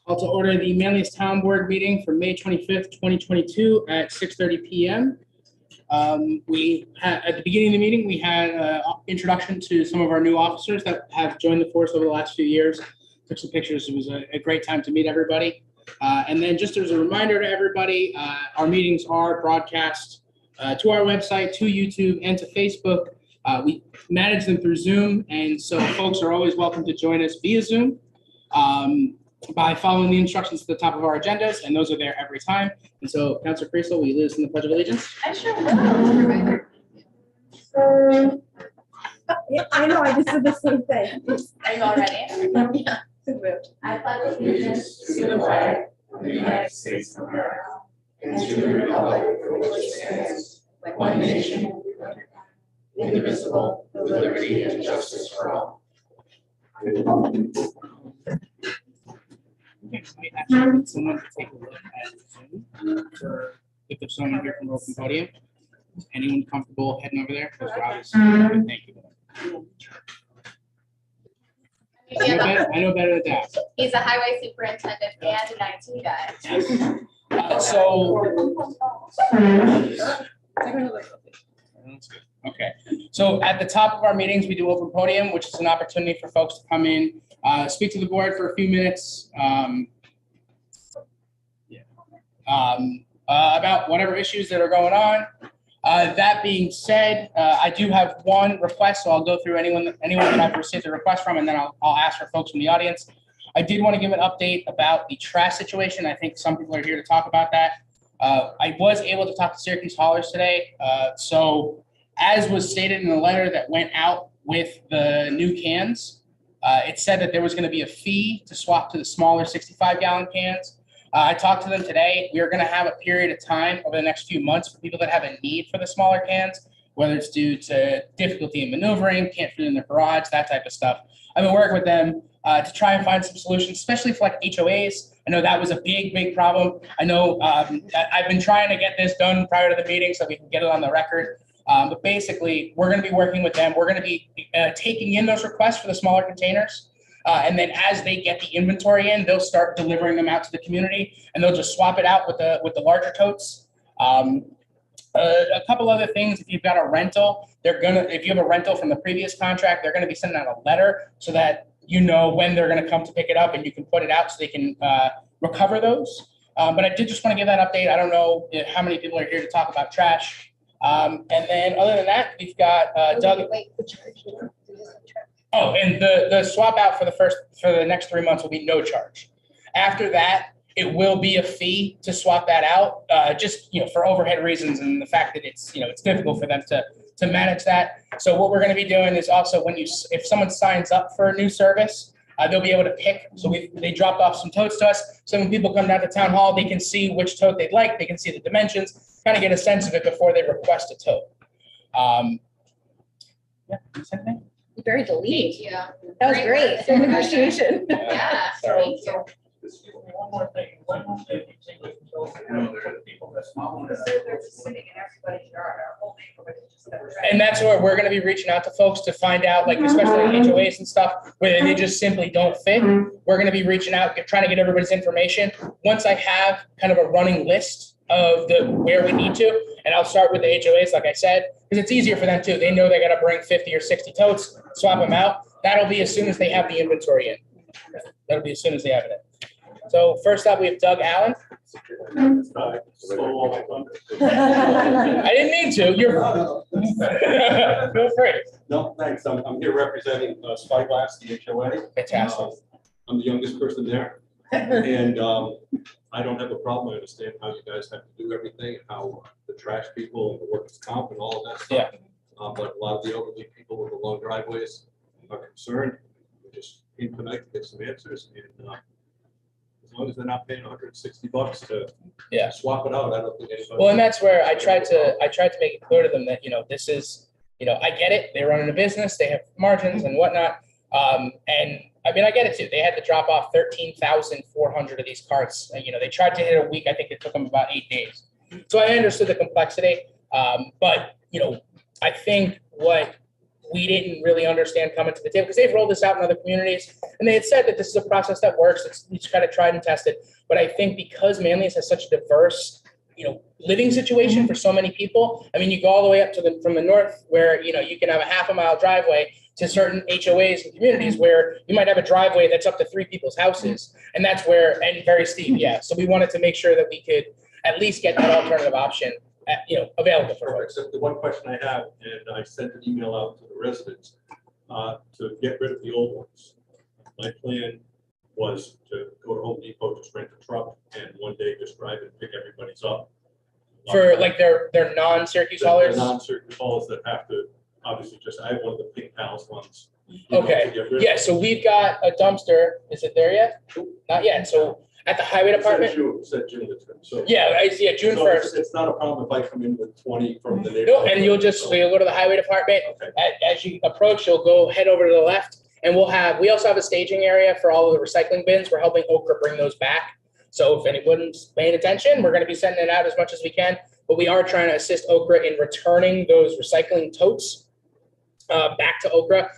Call to order the Manlius Town Board meeting for May 25th, 2022 at 6:30 p.m. We had, at the beginning of the meeting, we had an introduction to some of our new officers that have joined the force over the last few years. Took some pictures. It was a great time to meet everybody. And then just as a reminder to everybody, our meetings are broadcast to our website, to YouTube, and to Facebook. We manage them through Zoom, and so folks are always welcome to join us via Zoom by following the instructions at the top of our agendas, and those are there every time. And so, Councilor Priestel, will you lead us in the Pledge of Allegiance? I sure will. Yeah, I know, I just did the same thing. Are you all ready? Yeah. I pledge allegiance to the flag of the United States of America and to the republic for which it stands, one nation, indivisible, with liberty and justice for all. Okay, I actually need someone to take a look at Zoom for if there's someone here from the open podium. Is anyone comfortable heading over there? Because Rob is, thank you. I know better than that. He's a highway superintendent and an IT guy. Okay, so at the top of our meetings, we do open podium, which is an opportunity for folks to come in, speak to the board for a few minutes about whatever issues that are going on. That being said, I do have one request, so I'll go through anyone that I've received a request from, and then I'll ask for folks from the audience. I did want to give an update about the trash situation. I think some people are here to talk about that. I was able to talk to Syracuse haulers today. So as was stated in the letter that went out with the new cans, it said that there was going to be a fee to swap to the smaller 65-gallon cans. I talked to them today. We are going to have a period of time over the next few months for people that have a need for the smaller cans, whether it's due to difficulty in maneuvering, can't fit in their garage, that type of stuff. I've been working with them to try and find some solutions, especially for like HOAs. I know that was a big problem. I know I've been trying to get this done prior to the meeting so we can get it on the record. But basically, we're going to be working with them. We're going to be taking in those requests for the smaller containers. And then as they get the inventory in, they'll start delivering them out to the community, and they'll just swap it out with the larger totes. A couple other things: if you've got a rental, if you have a rental from the previous contract, they're gonna be sending out a letter so that you know when they're gonna come to pick it up, and you can put it out so they can recover those. But I did just want to give that update. I don't know how many people are here to talk about trash. And then other than that, we've got Doug. Oh, and the swap out for the next 3 months will be no charge. After that, it will be a fee to swap that out, just for overhead reasons and the fact that it's difficult for them to manage that. So what we're going to be doing is also if someone signs up for a new service, they'll be able to pick. So they dropped off some totes to us. So when people come down to town hall, they can see which tote they'd like. They can see the dimensions, kind of get a sense of it before they request a tote. Anything? You buried the lead. Yeah. That was great. Good negotiation. Yeah, thank you. One more thing, when will they be taking people that's not? They're just sitting in everybody's yard, our whole neighborhood is just. And that's where we're going to be reaching out to folks to find out, like especially HOAs and stuff, where they just simply don't fit. We're going to be reaching out, trying to get everybody's information. Once I have kind of a running list of where we need to, and I'll start with the HOAs, like I said, because it's easier for them too. They know they got to bring 50 or 60 totes, swap them out. That'll be as soon as they have the inventory in. That'll be as soon as they have it in. So first up, we have Doug Allen. I didn't mean to. Feel free. No, thanks. I'm here representing Spyglass, the HOA. Fantastic. I'm the youngest person there, and I don't have a problem. I understand how you guys have to do everything, and how the trash people and the workers' comp and all of that stuff. Yeah. But a lot of the elderly people with the long driveways are concerned. We just came tonight to get some answers, and as long as they're not paying $160 to swap it out, I don't think anybody. Well, and that's where I tried to make it clear to them that this is I get it. They're running a business. They have margins and whatnot. And I mean, I get it too. They had to drop off 13,400 of these carts. They tried to hit a week. I think it took them about 8 days. So I understood the complexity. But I think what we didn't really understand coming to the table, because they've rolled this out in other communities, and they had said that this is a process that works. We just kind of tried and tested. But I think because Manlius has such a diverse, living situation for so many people. I mean, you go all the way up to from the north where, you can have a half a mile driveway to certain HOAs and communities where you might have a driveway that's up to 3 people's houses. And that's where, and very steep. Yeah. So we wanted to make sure that we could at least get that alternative option, available for Perfect. folks. So the one question I have, and I sent an email out to the residents, to get rid of the old ones. My plan was to go to Home Depot, just rent a truck, and one day just drive and pick everybody's up. For like their non-Syracuse haulers? Non-Syracuse haulers that have to, obviously, I have one of the pink house ones. Okay. Yeah, so we've got a dumpster. Is it there yet? Not yet. So at the highway department. Said June the 10th. So. Yeah, June 1st. It's not a problem if I come in with 20 from the neighborhood. No, and you'll go to the highway department. Okay. As you approach, you'll head over to the left, and we also have a staging area for all of the recycling bins. We're helping Okra bring those back. So if anyone's paying attention, we're going to be sending it out as much as we can, but we are trying to assist Okra in returning those recycling totes back to Okra.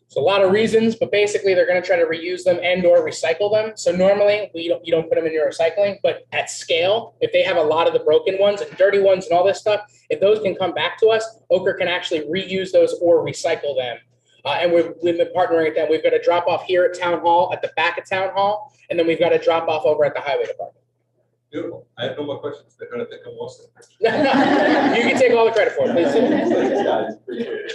So a lot of reasons, but basically they're going to try to reuse them and or recycle them. So normally you don't put them in your recycling, but at scale, if they have a lot of the broken ones and dirty ones and all this stuff, if those can come back to us, Okra can actually reuse those or recycle them. And we've been partnering with them. We've got a drop off here at Town Hall, at the back of Town Hall, and then we've got a drop off over at the highway department. Beautiful. I have no more questions. They're going to think I'm lost. You can take all the credit for it, please. Thanks, guys. Appreciate it.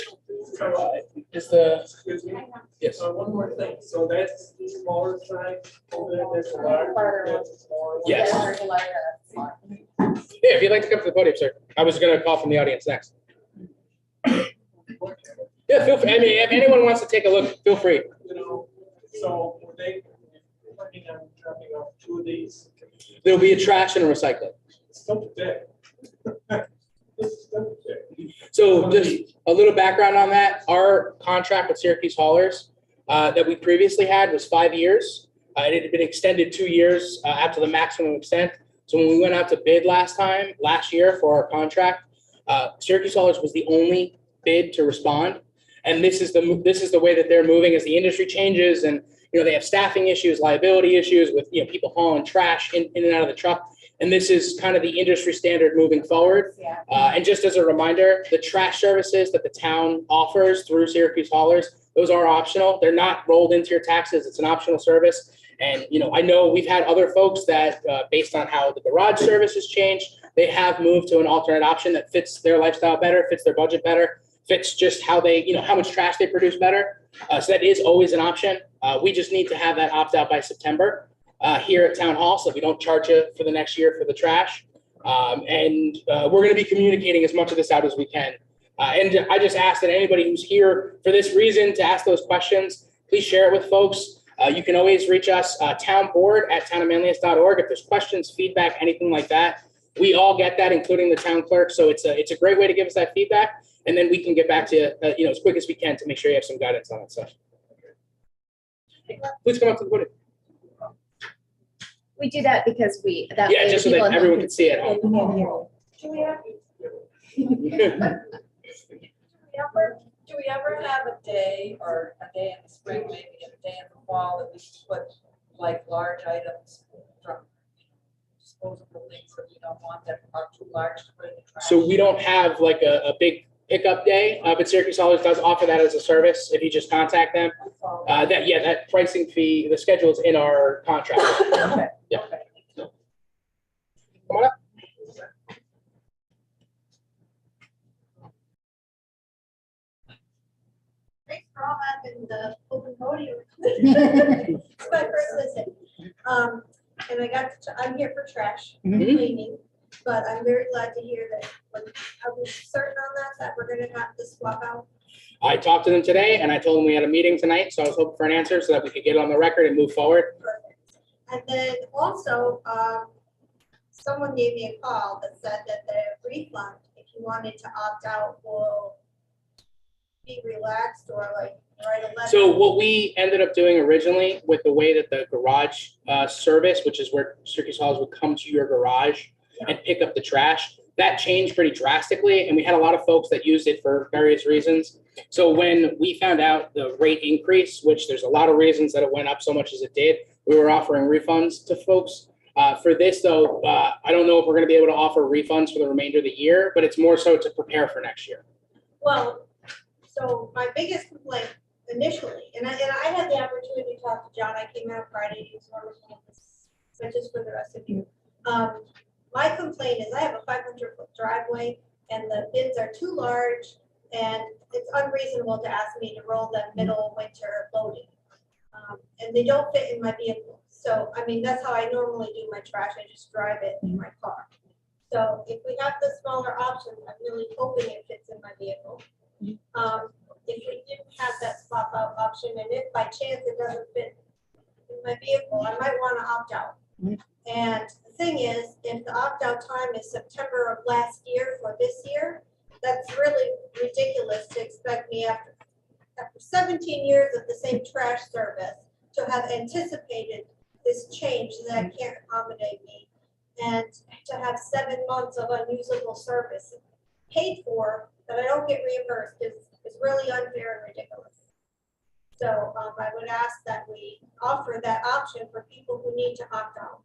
Excuse me. Yes. One more thing. So that's the smaller side, over there, there's a larger. that's smaller. Yes. Yeah, if you'd like to come to the podium, sir. I was going to call from the audience next. Yeah, feel free. I mean, if anyone wants to take a look, feel free. So were they working on dropping off 2 of these? There'll be a trash and a recycling. Still today. This is still today. So just a little background on that. Our contract with Syracuse Haulers that we previously had was 5 years. It had been extended 2 years after the maximum extent. So when we went out to bid last year for our contract, Syracuse Haulers was the only bid to respond. And this is the way that they're moving as the industry changes, and they have staffing issues, liability issues with people hauling trash in and out of the truck. And this is kind of the industry standard moving forward. Yeah. And just as a reminder, the trash services that the town offers through Syracuse Haulers, those are optional. They're not rolled into your taxes. It's an optional service. And I know we've had other folks that, based on how the garage service has changed, they have moved to an alternate option that fits their lifestyle better, fits their budget better, fits just how they, how much trash they produce better. So that is always an option. We just need to have that opt out by September here at Town Hall, so we don't charge you for the next year for the trash. And we're going to be communicating as much of this out as we can. And I just ask that anybody who's here for this reason to ask those questions, please share it with folks. You can always reach us, townboard@townofmanlius.org. If there's questions, feedback, anything like that, we all get that, including the town clerk. So it's a great way to give us that feedback. And then we can get back to you, as quick as we can to make sure you have some guidance on it. So please come up to the podium. We do that because Yeah, just so that everyone can see it at home. Do we ever have a day or a day in the spring, maybe a day in the fall, that we put like large items from disposable things that we don't want that are too large to put in the trash? So we don't have like a big pickup day, but Syracuse Haulers does offer that as a service. If you just contact them, that pricing fee, the schedule is in our contract. Okay. Yeah. Okay. Come on up. Thanks for all that in the open podium. It's my first visit. And I'm here for trash cleaning, but I'm very glad to hear that, are we certain on that we're gonna have to swap out? I talked to them today and I told them we had a meeting tonight, so I was hoping for an answer so that we could get it on the record and move forward. Perfect. And then also, someone gave me a call that said that the refund, if you wanted to opt out, will be relaxed or like write a letter. So what we ended up doing originally with the way that the garage service, which is where Syracuse Haulers would come to your garage and pick up the trash, that changed pretty drastically, and we had a lot of folks that used it for various reasons. So when we found out the rate increase, which there's a lot of reasons that it went up so much as it did, we were offering refunds to folks. For this, though, I don't know if we're going to be able to offer refunds for the remainder of the year, but it's more so to prepare for next year. Well, so my biggest complaint initially, and I had the opportunity to talk to John, I came out Friday, he was wonderful, but just for the rest of you. My complaint is I have a 500-foot driveway and the bins are too large and it's unreasonable to ask me to roll them middle of winter loading. And they don't fit in my vehicle. So, I mean, that's how I normally do my trash. I just drive it in my car. So if we have the smaller option, I'm really hoping it fits in my vehicle. If we didn't have that swap out option, and if by chance it doesn't fit in my vehicle, I might want to opt out. And the thing is, if the opt out time is September of last year for this year, that's really ridiculous to expect me after 17 years of the same trash service to have anticipated this change that can't accommodate me, and to have 7 months of unusable service paid for that I don't get reimbursed is really unfair and ridiculous. So I would ask that we offer that option for people who need to opt out.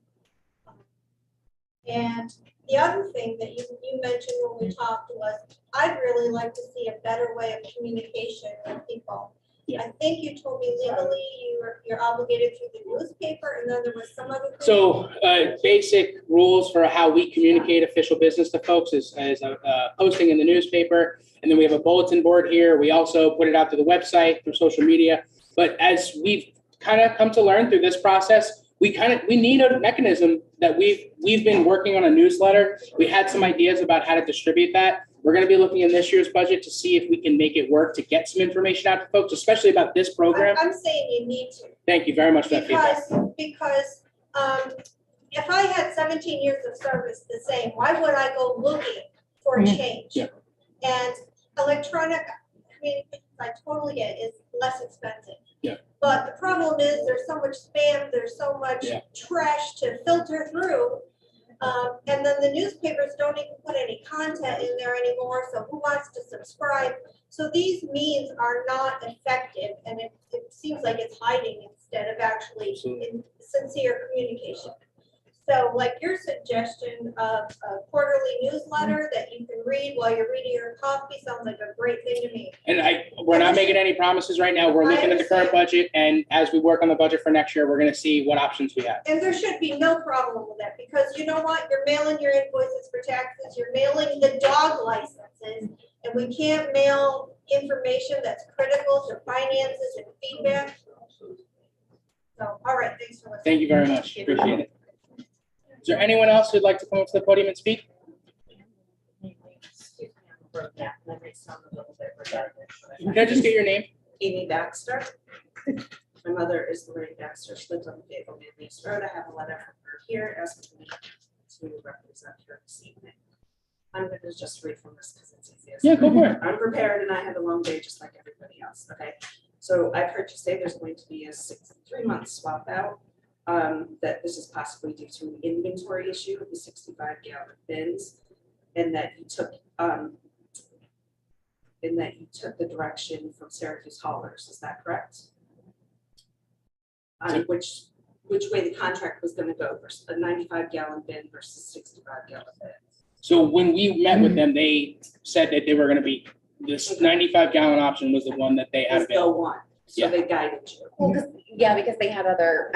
And the other thing that you mentioned when we talked was, I'd really like to see a better way of communication with people. Yeah. I think you told me legally you're obligated through the newspaper, and then there was some other thing. So basic rules for how we communicate official business to folks is posting in the newspaper. And then we have a bulletin board here. We also put it out to the website through social media. But as we've kind of come to learn through this process, we need a mechanism that we've been working on a newsletter. We had some ideas about how to distribute that. We're going to be looking in this year's budget to see if we can make it work to get some information out to folks, especially about this program. I'm saying you need to. Thank you very much for that feedback. Because if I had 17 years of service the same, why would I go looking for a change? Yeah. And electronic communications, I totally get it, is less expensive. Yeah. But the problem is there's so much spam, there's so much trash to filter through. And then the newspapers don't even put any content in there anymore. So who wants to subscribe? So these means are not effective, and it seems like it's hiding instead of actually in sincere communication. So like your suggestion of a quarterly newsletter that you can read while you're reading your coffee sounds like a great thing to me. And we're not making any promises right now. We're looking at the current budget, and as we work on the budget for next year, we're going to see what options we have. And there should be no problem with that, because you know what? You're mailing your invoices for taxes, you're mailing the dog licenses, and we can't mail information that's critical to finances and feedback. So, all right, thanks for listening. Thank you very much. Appreciate it. Is there anyone else who'd like to come up to the podium and speak? Can I just get your name? Amy Baxter. My mother is Lorraine Baxter. She lives on the Fayetteville Manlius Road. I have a letter from her here asking me to represent her this evening. I'm going to just read from this because it's easiest. Yeah, go for it. I'm prepared and I had a long day just like everybody else. Okay. So I've heard you say there's going to be a 3-month swap out. That this is possibly due to an inventory issue of the 65-gallon bins, and that you took the direction from Syracuse haulers. Is that correct? Which way the contract was going to go versus a 95-gallon bin versus 65-gallon bin? So when we met with them, they said that they were going to be, this 95-gallon option was the one that they had Was the available. one. So Yeah. they guided you. Well, because they had other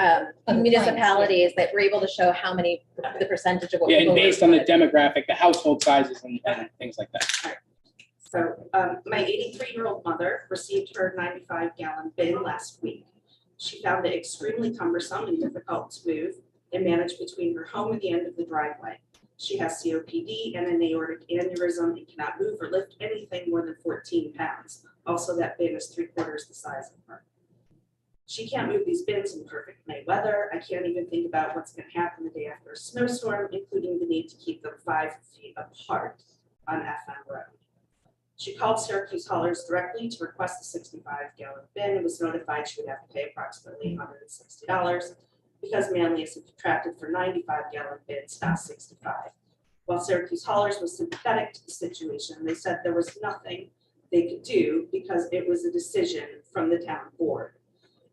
municipalities that were able to show how many, the percentage of what. Yeah, and people were based on the doing. demographic, the household sizes and things like that. So my 83-year-old mother received her 95-gallon bin last week. She found it extremely cumbersome and difficult to move and manage between her home and the end of the driveway. She has COPD and an aortic aneurysm and cannot move or lift anything more than 14 pounds. Also, that bin is 3/4 the size of her. She can't move these bins in perfect May weather. I can't even think about what's going to happen the day after a snowstorm, including the need to keep them 5 feet apart on FM Road. She called Syracuse haulers directly to request the 65-gallon bin and was notified she would have to pay approximately $160 because Manlius had contracted for 95-gallon bins, not 65. While Syracuse Haulers was sympathetic to the situation, they said there was nothing they could do because it was a decision from the town board.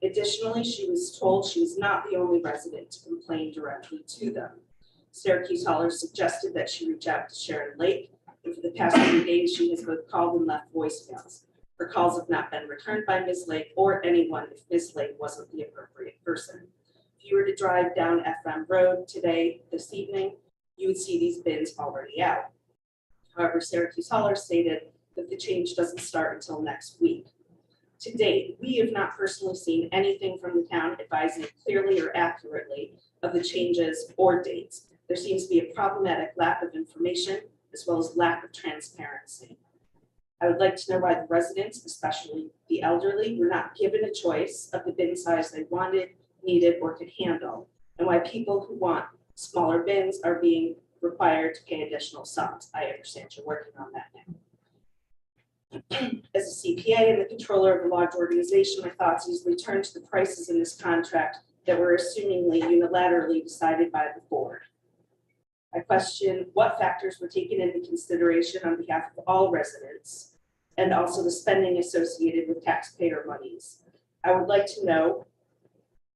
Additionally, she was told she was not the only resident to complain directly to them. Syracuse Haulers suggested that she reach out to Sharon Lake, and for the past few days, she has both called and left voicemails. Her calls have not been returned by Ms. Lake or anyone if Ms. Lake wasn't the appropriate person. If you were to drive down FM Road this evening, you would see these bins already out. However, Syracuse Haulers stated that the change doesn't start until next week. To date, we have not personally seen anything from the town advising clearly or accurately of the changes or dates. There seems to be a problematic lack of information as well as lack of transparency. I would like to know why the residents, especially the elderly, were not given a choice of the bin size they wanted, needed, or could handle, and why people who want smaller bins are being required to pay additional sums. I understand you're working on that now. As a CPA and the controller of a large organization, my thoughts usually turn to the prices in this contract that were assumingly unilaterally decided by the board. I question what factors were taken into consideration on behalf of all residents and also the spending associated with taxpayer monies. I would like to know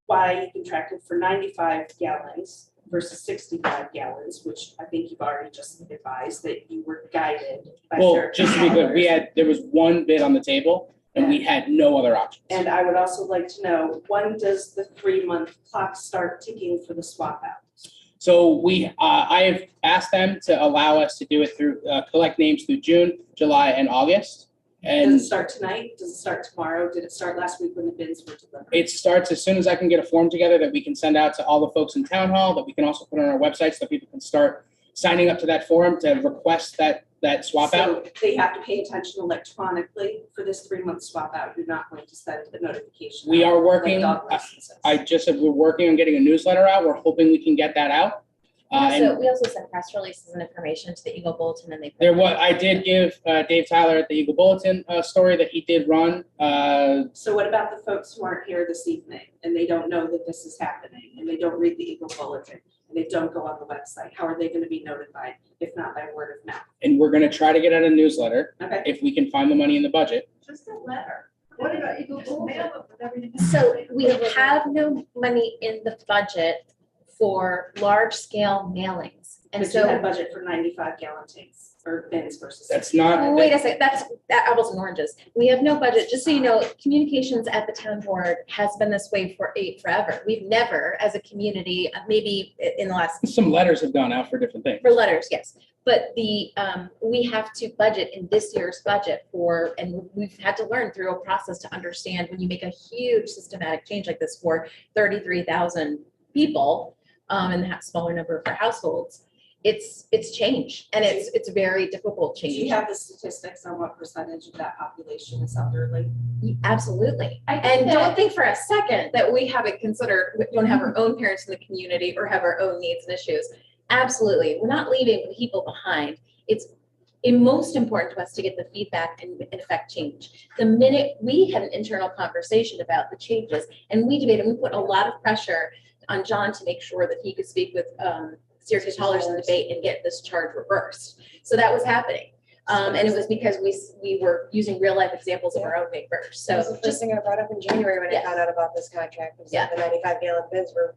why you contracted for 95 gallons versus 65 gallons, which I think you've already just advised that you were guided by. Well, just to be clear, there was one bid on the table and we had no other options. And I would also like to know, when does the 3-month clock start ticking for the swap out? So I have asked them to allow us to do it through, collect names through June, July, and August. Does And it start tonight? Does it start tomorrow? Did it start last week when the bins were delivered? it starts as soon as I can get a form together that we can send out to all the folks in town hall, that we can also put on our website so that people can start signing up to that forum to request that swap out. So they have to pay attention electronically for this 3-month swap out. You're not going to send the notification. We out are working, like dog licenses. I just said we're working on getting a newsletter out. We're hoping we can get that out. And We also send press releases and information to the Eagle Bulletin, and they. I did give Dave Tyler at the Eagle Bulletin a story that he did run. So what about the folks who aren't here this evening and they don't know that this is happening and they don't read the Eagle Bulletin and they don't go on the website? How are they going to be notified if not by word of mouth? And we're going to try to get out a newsletter Okay. if we can find the money in the budget. Just a letter. What about you go mail it with everything? So we have no money in the budget for large scale mailings. And But you had so, budget for 95 gallon tanks or bins versus. That's not. wait a second, that's apples and oranges. We have no budget, just so you know, communications at the town board has been this way for forever. We've never, as a community, maybe in the last, Some letters have gone out for different things. for letters, yes. But we have to budget in this year's budget for, and we've had to learn through a process to understand when you make a huge systematic change like this for 33,000 people, and that smaller number of our households, it's change, and it's a very difficult Do you change. have the statistics on what percentage of that population is elderly? Absolutely. I think And that- don't think for a second that we haven't considered, we don't have our own parents in the community or have our own needs and issues. Absolutely. We're not leaving people behind. It's most important to us to get the feedback and affect change. The minute we had an internal conversation about the changes and we debated, we put a lot of pressure on John to make sure that he could speak with Syracuse Haulers in debate and get this charge reversed. So that was happening. And it was because we were using real life examples of our own neighbors. That was So the first thing I brought up in January when I Yes. found out about this contract, was Yeah. that the 95-gallon bins were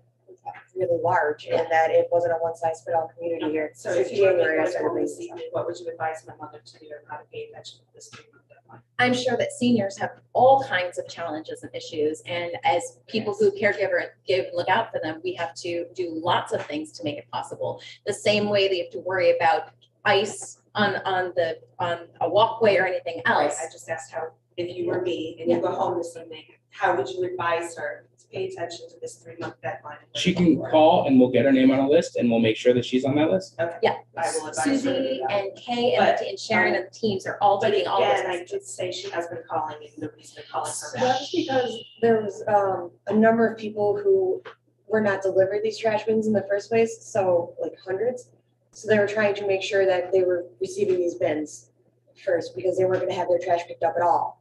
really large and that it wasn't a one-size-fit-all community here. So Since if you were January, I going started home this making evening, what would you advise my mother to do and how to pay attention to this 3-month deadline? I'm sure that seniors have all kinds of challenges and issues. And as people who caregiver give, look out for them, we have to do lots of things to make it possible. The same way that you have to worry about ice on a walkway or anything Right, else. I just asked how, if you were me and you go home this evening, how would you advise her to pay attention to this 3-month deadline? She can call and we'll get her name on a list and we'll make sure that she's on that list. Okay. Yeah. I will advise her to do Susie that. and Kay and Sharon and the teams are all But taking all this. again, I did say she has been calling and nobody's been calling her Well, back. that's because there was a number of people who were not delivered these trash bins in the first place, so like hundreds. So they were trying to make sure that they were receiving these bins first because they weren't gonna have their trash picked up at all.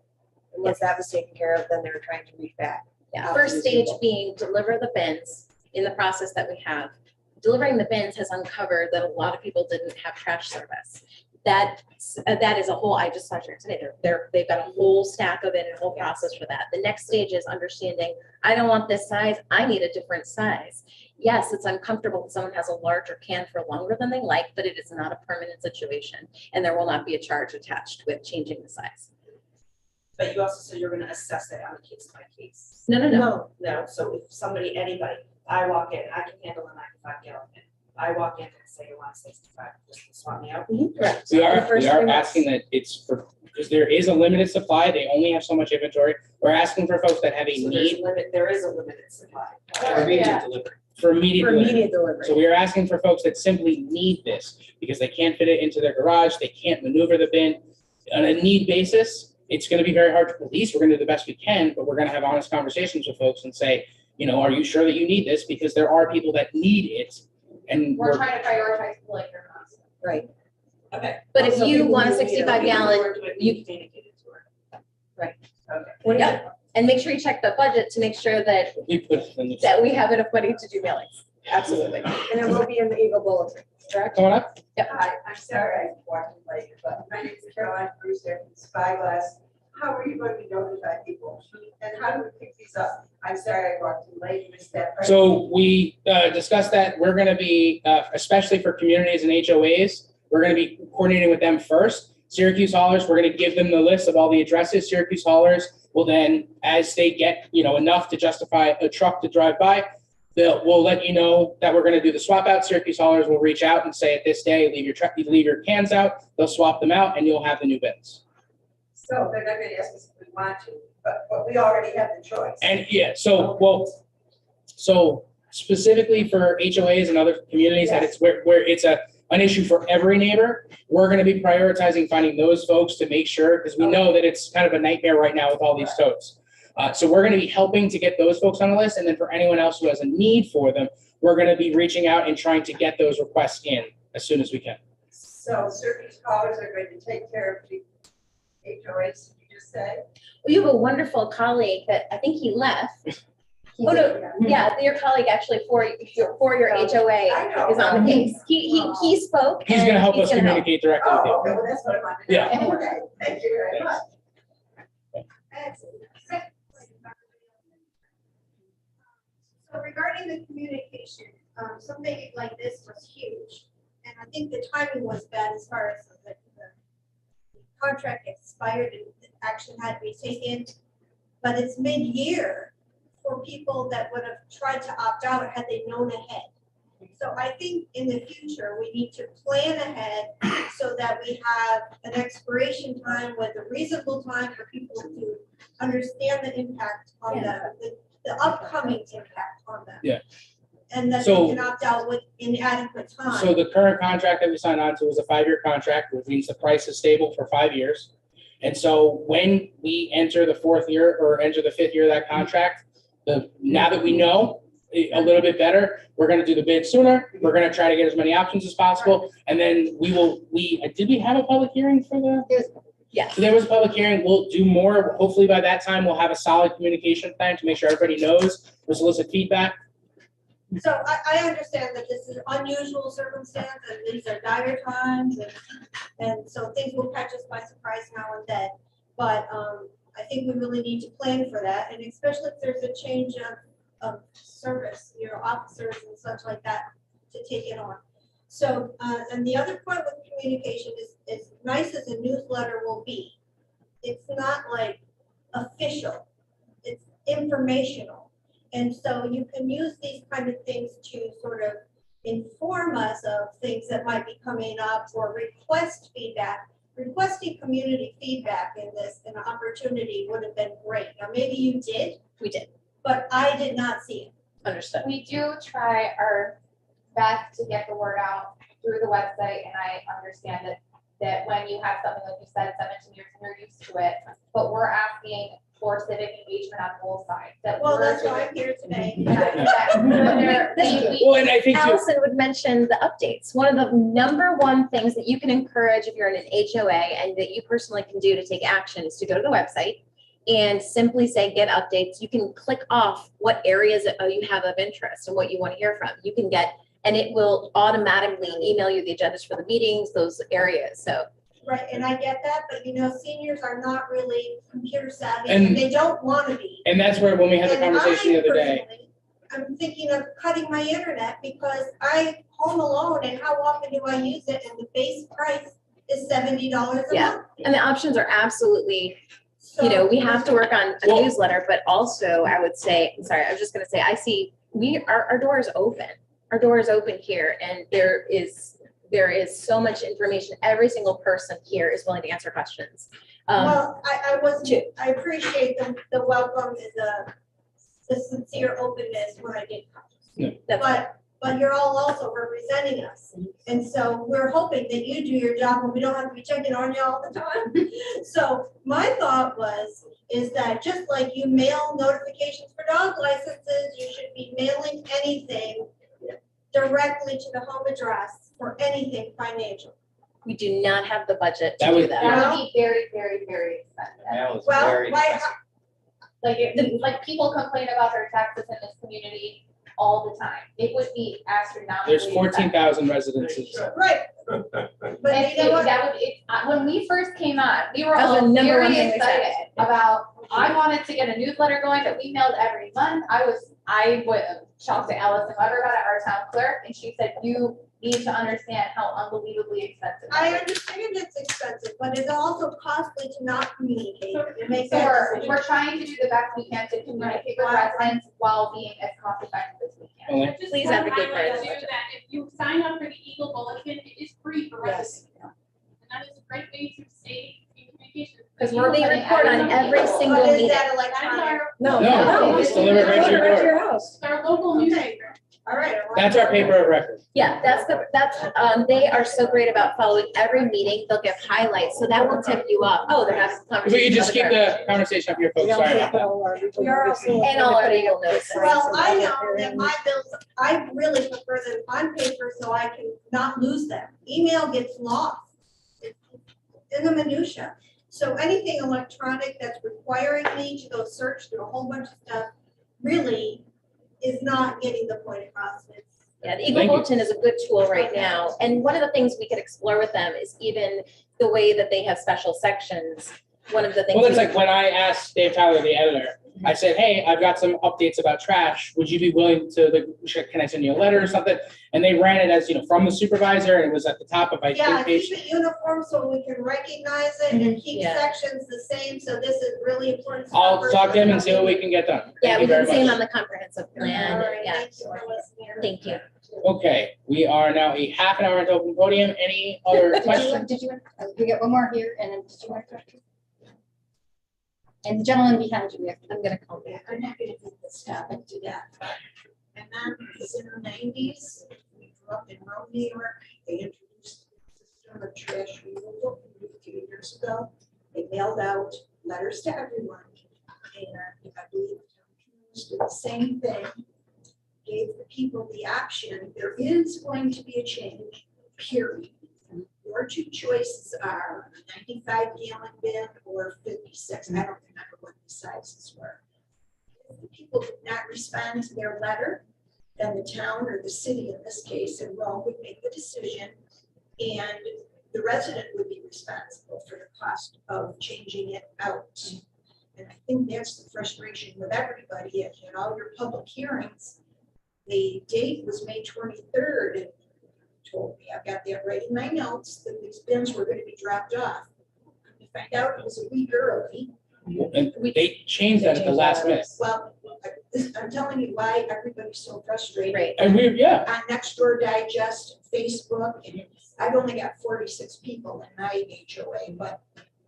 And once that was taken care of, then they were trying to reach back. Yeah, out first to stage people. being deliver the bins in the process that we have. delivering the bins has uncovered that a lot of people didn't have trash service. That is a whole, I just saw it today, they've got a whole stack of it and a whole process for that. The next stage is understanding, I don't want this size, I need a different size. Yes, it's uncomfortable if someone has a larger can for longer than they like, but it is not a permanent situation. And there will not be a charge attached with changing the size. But you also said you're gonna assess it on a case by case. No. No, so if somebody, anybody, I walk in, I can handle a 95 gallon bin. I walk in and say you want 65, just swap me out. Correct. We are, The first we are 3 months. asking that it's for, because there is a limited supply, they only have so much inventory. We're asking for folks that have a So need there is a limited supply. for immediate delivery. delivery. So we are asking for folks that simply need this because they can't fit it into their garage, they can't maneuver the bin. On a need basis, it's gonna be very hard to police. We're gonna do the best we can, but we're gonna have honest conversations with folks and say, you know, are you sure that you need this? Because there are people that need it. And We're trying to prioritize people like your cost. Right. Okay. But if So you people want a who need it, 65 people who gallon, are doing it, you- you communicate it to her. Right. Okay. Yeah. And make sure you check the budget to make sure that we put it in the. we have enough money to do mailings. Absolutely. And it will be in the Eagle Bulletin, correct? Coming up? Hi, I'm sorry I'm walking late, but my name is Caroline Brewster from Spyglass. How are you going to notify people? And how do we pick these up? I'm sorry I walked in late, missed that. part. So we discussed that we're gonna be, especially for communities and HOAs, we're gonna be coordinating with them first. Syracuse haulers, we're gonna give them the list of all the addresses. Syracuse haulers will then, as they get, enough to justify a truck to drive by, we'll let you know that we're gonna do the swap out. Syracuse haulers will reach out and say, at this day, leave your cans out. They'll swap them out and you'll have the new bins. So they're not gonna ask us if we want to, but we already have the choice. And yeah, so specifically for HOAs and other communities that it's where it's an issue for every neighbor, we're gonna be prioritizing finding those folks to make sure, because we know that it's kind of a nightmare right now with all these totes. So we're gonna be helping to get those folks on the list, and then for anyone else who has a need for them, we're gonna be reaching out and trying to get those requests in as soon as we can. So Syracuse callers are going to take care of the HOAs, you just said? Well, you have a wonderful colleague that I think he left. He Oh, did, no, yeah, your colleague actually for your HOA I know. is on the case. He spoke. He's gonna and help us he's gonna help. communicate directly with Oh, you. okay, well, that's what I wanted to know. Yeah. Okay, thank you very much. So regarding the communication, something like this was huge. And I think the timing was bad as far as the contract expired and action had to be taken. But it's mid-year for people that would have tried to opt out had they known ahead. So I think in the future, we need to plan ahead so that we have an expiration time with a reasonable time for people to understand the impact on the upcoming impact on them. Yeah. And that So- they can opt out with inadequate time. So the current contract that we signed on to was a 5-year contract, which means the price is stable for 5 years. And so when we enter the 4th year or enter the 5th year of that contract, now that we know a little bit better, we're gonna do the bid sooner. We're gonna try to get as many options as possible. And then did we have a public hearing for the? Yeah. So there was a public hearing. We'll do more. Hopefully by that time, we'll have a solid communication plan to make sure everybody knows, we'll solicit feedback. So I understand that this is unusual circumstance and these are dire times and so things will catch us by surprise now and then. But I think we really need to plan for that, and especially if there's a change of service, officers and such like that to take it on. So, and the other point with communication is, as nice as a newsletter will be, it's not like official, it's informational. And so you can use these kind of things to sort of inform us of things that might be coming up or request feedback. Requesting community feedback in this, an opportunity would have been great. Now, maybe you did, We did, but I did not see it. understood. We do try our best to get the word out through the website, and I understand that when you have something like you said, 17 years and you're used to it, but we're asking for civic engagement on both sides. Well, that's why I'm here today. Well, and I think too, Allison would mention the updates. One of the number one things that you can encourage if you're in an HOA and that you personally can do to take action is to go to the website and simply say, get updates. You can click off what areas you have of interest and what you want to hear from. You can get And it will automatically email you the agendas for the meetings, those areas, so. Right, and I get that, but you know, seniors are not really computer savvy And- and they don't want to be. And that's where, when we had the And conversation the I other day, personally, I'm thinking of cutting my internet because I'm home alone and how often do I use it? And the base price is $70 a Yeah. month. And the options are absolutely, So- you know, we have to work on a Well- newsletter, but also I would say, I'm sorry, I was just gonna say, I see, our door is open. Our door is open here and there is so much information. Every single person here is willing to answer questions. Well, I appreciate the welcome and the sincere openness when I did come. That's- But you're all also representing us. And so we're hoping that you do your job and we don't have to be checking on you all the time. So my thought is that just like you mail notifications for dog licenses, you should be mailing anything directly to the home address for anything financial. We do not have the budget to That do would- that. That would be very, very, very expensive. Mail is Well, very why- expensive. Like people complain about their taxes in this community all the time. It would be astronomically. there's 14,000 residences. Right. But And you know what? that would, when we first came on, we were That was all the number very one thing we said. excited about, I wanted to get a newsletter going that we mailed every month. I would talk to Alice and Weber about it, our town clerk, and she said, you need to understand how unbelievably expensive. that I is." understand it's expensive, but it's also costly to not communicate and make So that we're decision. trying to do the best we can to communicate with residents while being as cost effective as we can. Only- I just Please wanna advocate for highlight it. too that if you sign up for the Eagle Bulletin, it is free for residents. And that is a great way to stay in communication. Because we're being recorded on every single But is meeting. that That's electronic? our, No, it's delivered right to your door. house. it's our local newspaper. All right. That's our paper of record. Yeah, they are so great about following every meeting. They'll give highlights, so that will tip you up. Oh, they're having If conversations. we could just with keep other the conversation up here, folks, sorry about that. We are also. And all our legal notes. Well, I know that my bills, I really prefer them on paper so I can not lose them. Email gets lost. It's in the minutia. So anything electronic that's requiring me to go search through a whole bunch of stuff really is not getting the point across. Yeah, the Eagle Thank you. Bulletin is a good tool right now. And one of the things we could explore with them is even the way that they have special sections. One of the things. Well, it's like when I asked Dave Tyler, the editor, I said, hey, I've got some updates about trash. Would you be willing to, can I send you a letter or something? And they ran it as, from the supervisor, and it was at the top of, I Yeah, think, keep page. it uniform so we can recognize it and keep Yeah. sections the same. So this is really important. I'll talk to him and see what we can get done. Yeah, Thank we you very can see them much. on the comprehensive plan. All right, Yeah, thank you for listening. thank you. Okay, we are now a half an hour into open podium. Any other questions? We got one more here, and then did you want to talk to? And the gentleman behind you, I'm gonna call Yeah, back. I'm not gonna do this topic to that. And then it's in the 90s, we grew up in Rome, New York, they introduced the system of trash removal a few years ago. They mailed out letters to everyone, and I believe the town community did the same thing. Gave the people the option, there is going to be a change, period. Your two choices are a 95-gallon bin or 56. I don't remember what the sizes were. If the people did not respond to their letter, then the town or the city, in this case, in Rome, would make the decision, and the resident would be responsible for the cost of changing it out. And I think that's the frustration with everybody at all your public hearings. The date was May 23rd, and told me, I've got that right in my notes, that these bins were going to be dropped off. To find out it was a week early. And they changed that at the last minute. Well, I'm telling you why everybody's so frustrated. Right. And yeah, On Nextdoor Digest, Facebook, and I've only got 46 people in my HOA, but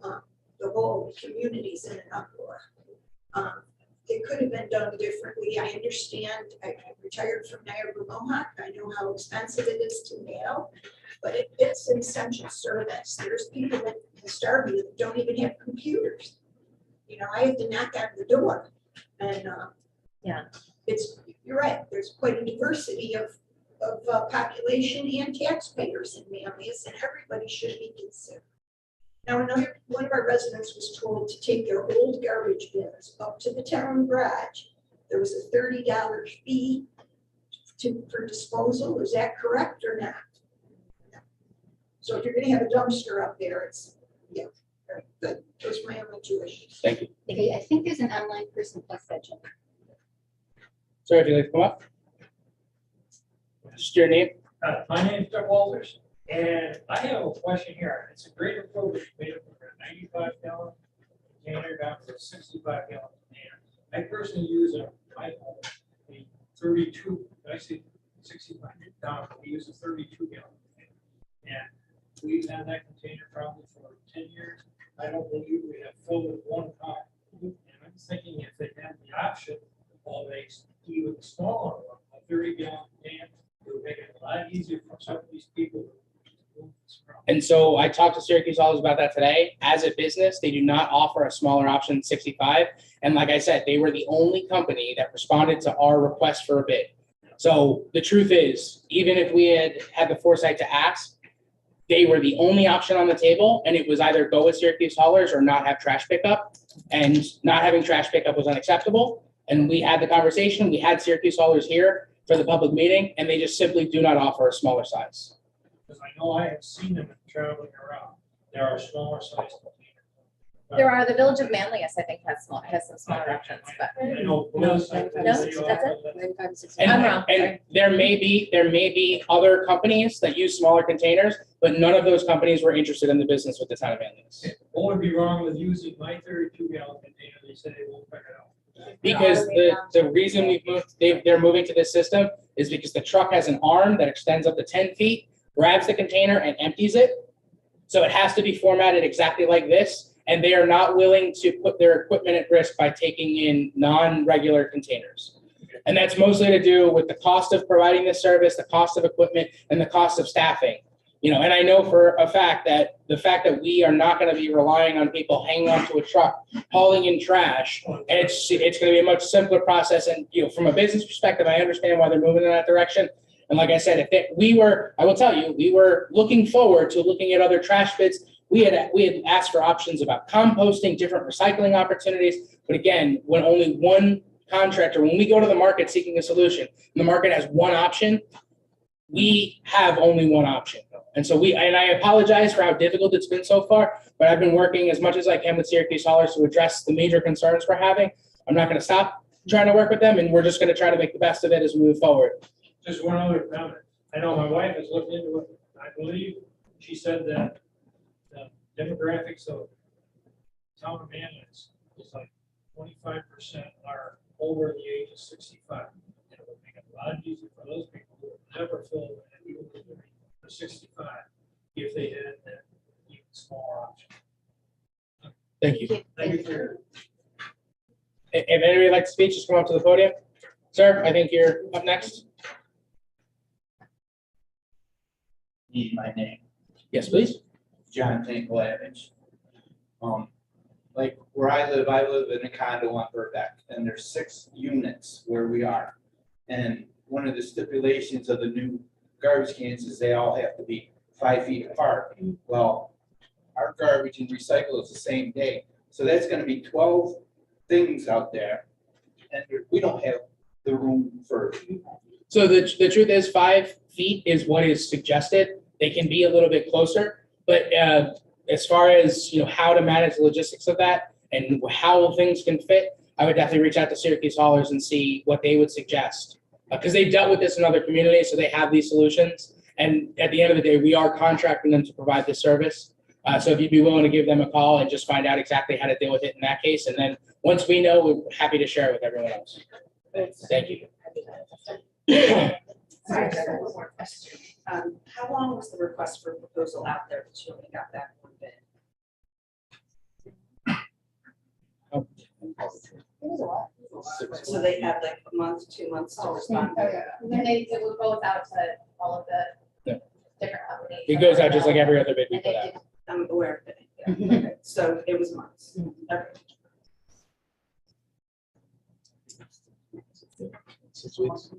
the whole community's in an uproar. It could have been done differently. I understand, I retired from Niagara Mohawk. I know how expensive it is to mail, but it's an essential service. There's people in Starview that don't even have computers. I have to knock on the door, and Yeah. You're right, there's quite a diversity of population and taxpayers in Manlius, and everybody should be considered. Now, one of our residents was told to take their old garbage bins up to the town garage. There was a $30 fee for disposal, is that correct or not? So if you're gonna have a dumpster up there, it's, yeah, very good. Those are my only two issues. Thank you. Okay, I think there's an online person plus that, Jen. Sir, if you'd like to come up. Just your name. My name's Doug Walters, and I have a question here. It's a great improvement made up from a 95-gallon container down to a 65-gallon container. I personally use my home, a 32, I say 65 down, we use a 32-gallon container. And we've had that container probably for 10 years. I don't believe we have filled it one time. And I'm thinking if they had the option of a even smaller one, a 30-gallon container, it would make it a lot easier for some of these people to move this around. And so I talked to Syracuse Hallers about that today. As a business, they do not offer a smaller option than 65. And like I said, they were the only company that responded to our request for a bid. So the truth is, even if we had had the foresight to ask, they were the only option on the table, and it was either go with Syracuse Haulers or not have trash pickup. And not having trash pickup was unacceptable. And we had the conversation. We had Syracuse Haulers here for the public meeting, and they just simply do not offer a smaller size. Because I know I have seen them traveling around. There are smaller size containers. There are, the Village of Manlius, I think, has some smaller options, but I know. that's it? 95 and 60. And, I'm wrong, and sorry. there may be other companies that use smaller containers, but none of those companies were interested in the business with the town of Manlius. What would be wrong with using my 32-gallon container? They said they won't figure it out. Because the reason they're moving to this system is because the truck has an arm that extends up to 10 feet, grabs the container and empties it. So it has to be formatted exactly like this, and they are not willing to put their equipment at risk by taking in non-regular containers. And that's mostly to do with the cost of providing this service, the cost of equipment, and the cost of staffing. You know, and I know for a fact that the fact that we are not going to be relying on people hanging onto a truck, hauling in trash, and it's going to be a much simpler process. And, you know, from a business perspective, I understand why they're moving in that direction. And like I said, I will tell you, we were looking forward to looking at other trash bids. We had asked for options about composting, different recycling opportunities. But again, when only one contractor, when we go to the market seeking a solution, and the market has one option, we have only one option. And so and I apologize for how difficult it's been so far, but I've been working as much as I can with Syracuse Haulers to address the major concerns we're having. I'm not going to stop trying to work with them, and we're just going to try to make the best of it as we move forward. Just one other comment. I know my wife has looked into it. I believe she said that the demographics of town of Manlius is like 25% are over the age of 65. And it would make it a lot easier for those people who would never fill the 65 if they had that even smaller option. Thank you. Thank you for If anybody would like to speak, just come up to the podium. Sir, I think you're up next. Need my name, Yes, please. John Tinkelavich. Like where I live in a condo on Burbeck, and there's 6 units where we are. And one of the stipulations of the new garbage cans is they all have to be 5 feet apart. Well, our garbage and recycle is the same day. So that's gonna be 12 things out there. And we don't have the room for. So the truth is 5 feet is what is suggested. They can be a little bit closer, but as far as, you know, how to manage the logistics of that and how things can fit, I would definitely reach out to Syracuse Haulers and see what they would suggest. Because they've dealt with this in other communities, so they have these solutions. And at the end of the day, we are contracting them to provide this service. So if you'd be willing to give them a call and just find out exactly how to deal with it in that case. And then once we know, we're happy to share it with everyone else. Thank you. Sorry, I have one more question. How long was the request for proposal out there that you only got back one bid? So they had like a month, 2 months to respond. And then it would go out to all of the Yeah. different companies. It goes out just like every other bid we And put they out. did. I'm aware of it. Yeah, okay. So it was months. Okay. 6 weeks.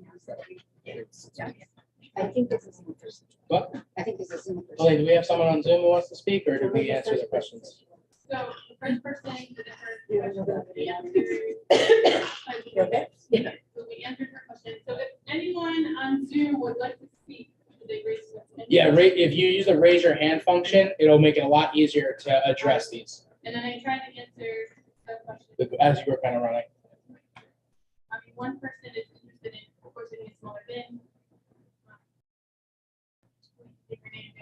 I think this is in person. What? I think this is in person. Ollie, do we have someone on Zoom who wants to speak, or did we answer the questions? So the first person that answered. Okay. Yeah. So we answered her question. So if anyone on do would like to speak, should they raise their hand? Yeah, if you use the raise your hand function, it'll make it a lot easier to address these, And then I tried to answer the question. as you were kind of running. I mean, one person is interested in proposing a smaller bin. Take your name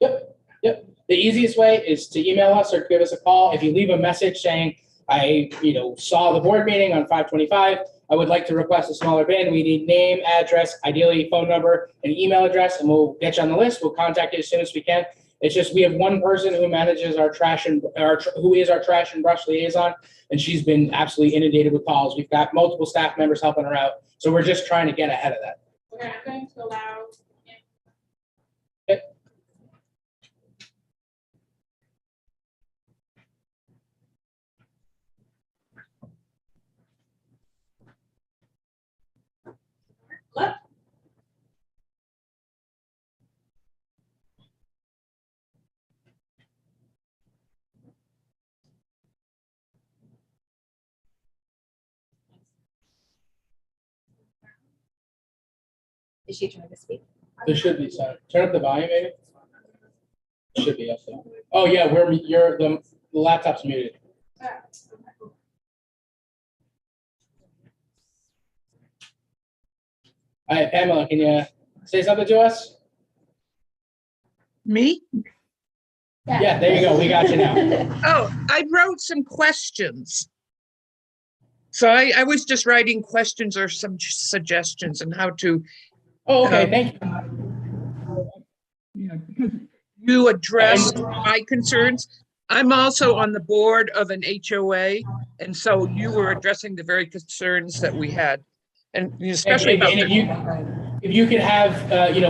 down. Yep. The easiest way is to email us or give us a call. If you leave a message saying, I, saw the board meeting on 5/25, I would like to request a smaller bin. We need name, address, ideally phone number and email address, and we'll get you on the list. We'll contact you as soon as we can. It's just, we have one person who manages our trash who is our trash and brush liaison, and she's been absolutely inundated with calls. We've got multiple staff members helping her out. So we're just trying to get ahead of that. Okay, I'm going to allow. Is she trying to speak? There should be some. Turn up the volume, maybe. Should be up there. Oh yeah, the laptop's muted. All right, Pamela, can you say something to us? Me? Yeah, there you go. We got you now. Oh, I wrote some questions. So I was just writing questions or some suggestions on how to. Oh, okay, thank you. You addressed my concerns. I'm also on the board of an HOA, and so you were addressing the very concerns that we had. And especially about if you could have,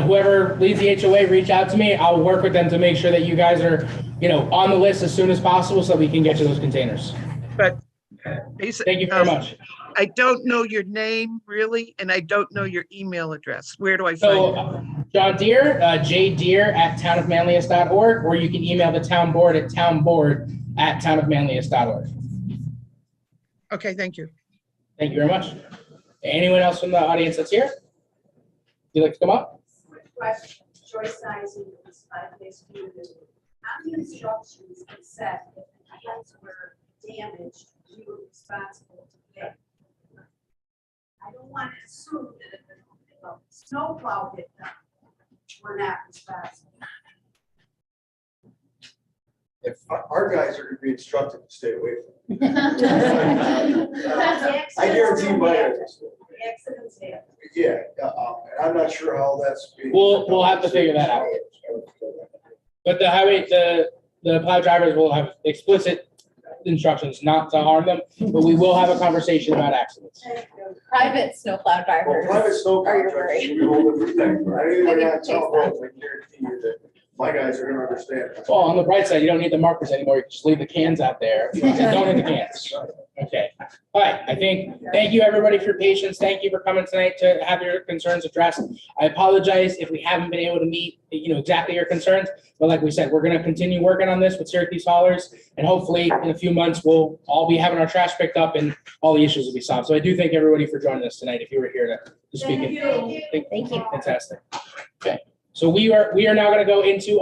whoever leads the HOA reach out to me, I'll work with them to make sure that you guys are, on the list as soon as possible so we can get you those containers. But thank you very much. I don't know your name really, and I don't know your email address. Where do I So, find it? John Deere, jdeere@townofmanlius.org, or you can email the town board at townboard@townofmanlius.org. Okay, thank you. Thank you very much. Anyone else from the audience that's here? Would you like to come up? Quick question, Joyce Sizing, this 5-day community. On the instructions, it said if the hands were damaged, you were responsible to pay. I don't want to assume that if a snowplow hit them, we're not responsible. If our guys are gonna be instructed to stay away from it. I guarantee my. Accidents happen. Yeah, and I'm not sure how that's. We'll have to figure that out. But the highway, the plow drivers will have explicit instructions not to harm them, but we will have a conversation about accidents. Private snowplow drivers. Private snow are your contractors worry. will be a whole different thing. But anything I we're can not chase talking about, I guarantee you that my guys are gonna understand. Well, on the bright side, you don't need the markers anymore. You can just leave the cans out there. Don't hit the cans. Okay. All right. Thank you everybody for your patience. Thank you for coming tonight to have your concerns addressed. I apologize if we haven't been able to meet, exactly your concerns. But like we said, we're going to continue working on this with Syracuse Haulers, and hopefully in a few months, we'll all be having our trash picked up and all the issues will be solved. So I do thank everybody for joining us tonight. If you were here to speak. Thank you. Fantastic. Okay. So we are now going to go into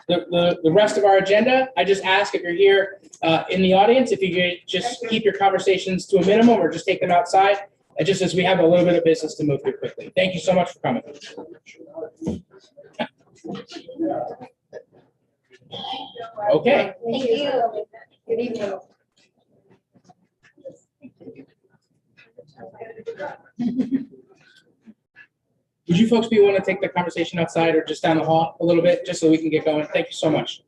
the rest of our agenda. I just ask if you're here in the audience, if you could just keep your conversations to a minimum or just take them outside. Just as we have a little bit of business to move through quickly. Thank you so much for coming. Okay. Thank you. Good evening. Would you folks be willing to take the conversation outside or just down the hall a little bit, just so we can get going? Thank you so much.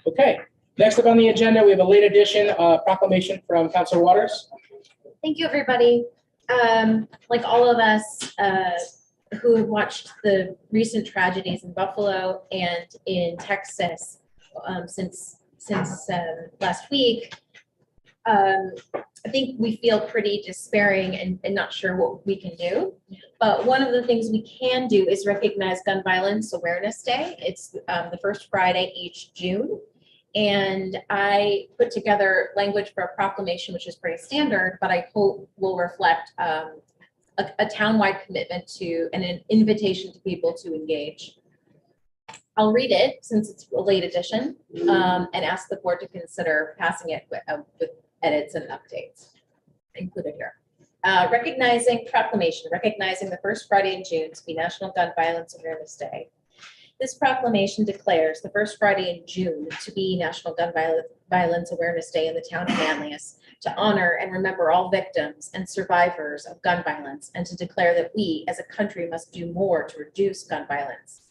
Okay, next up on the agenda, we have a late edition proclamation from Councilor Waters. Thank you, everybody. Like all of us who have watched the recent tragedies in Buffalo and in Texas since last week, I think we feel pretty despairing and not sure what we can do. But one of the things we can do is recognize Gun Violence Awareness Day. It's the first Friday each June. And I put together language for a proclamation, which is pretty standard, but I hope will reflect a townwide commitment to and an invitation to people to engage. I'll read it since it's a late edition, and ask the board to consider passing it with edits and updates included here. Recognizing the first Friday in June to be National Gun Violence Awareness Day. This proclamation declares the first Friday in June to be National Gun Violence Awareness Day in the town of Manlius, to honor and remember all victims and survivors of gun violence, and to declare that we as a country must do more to reduce gun violence.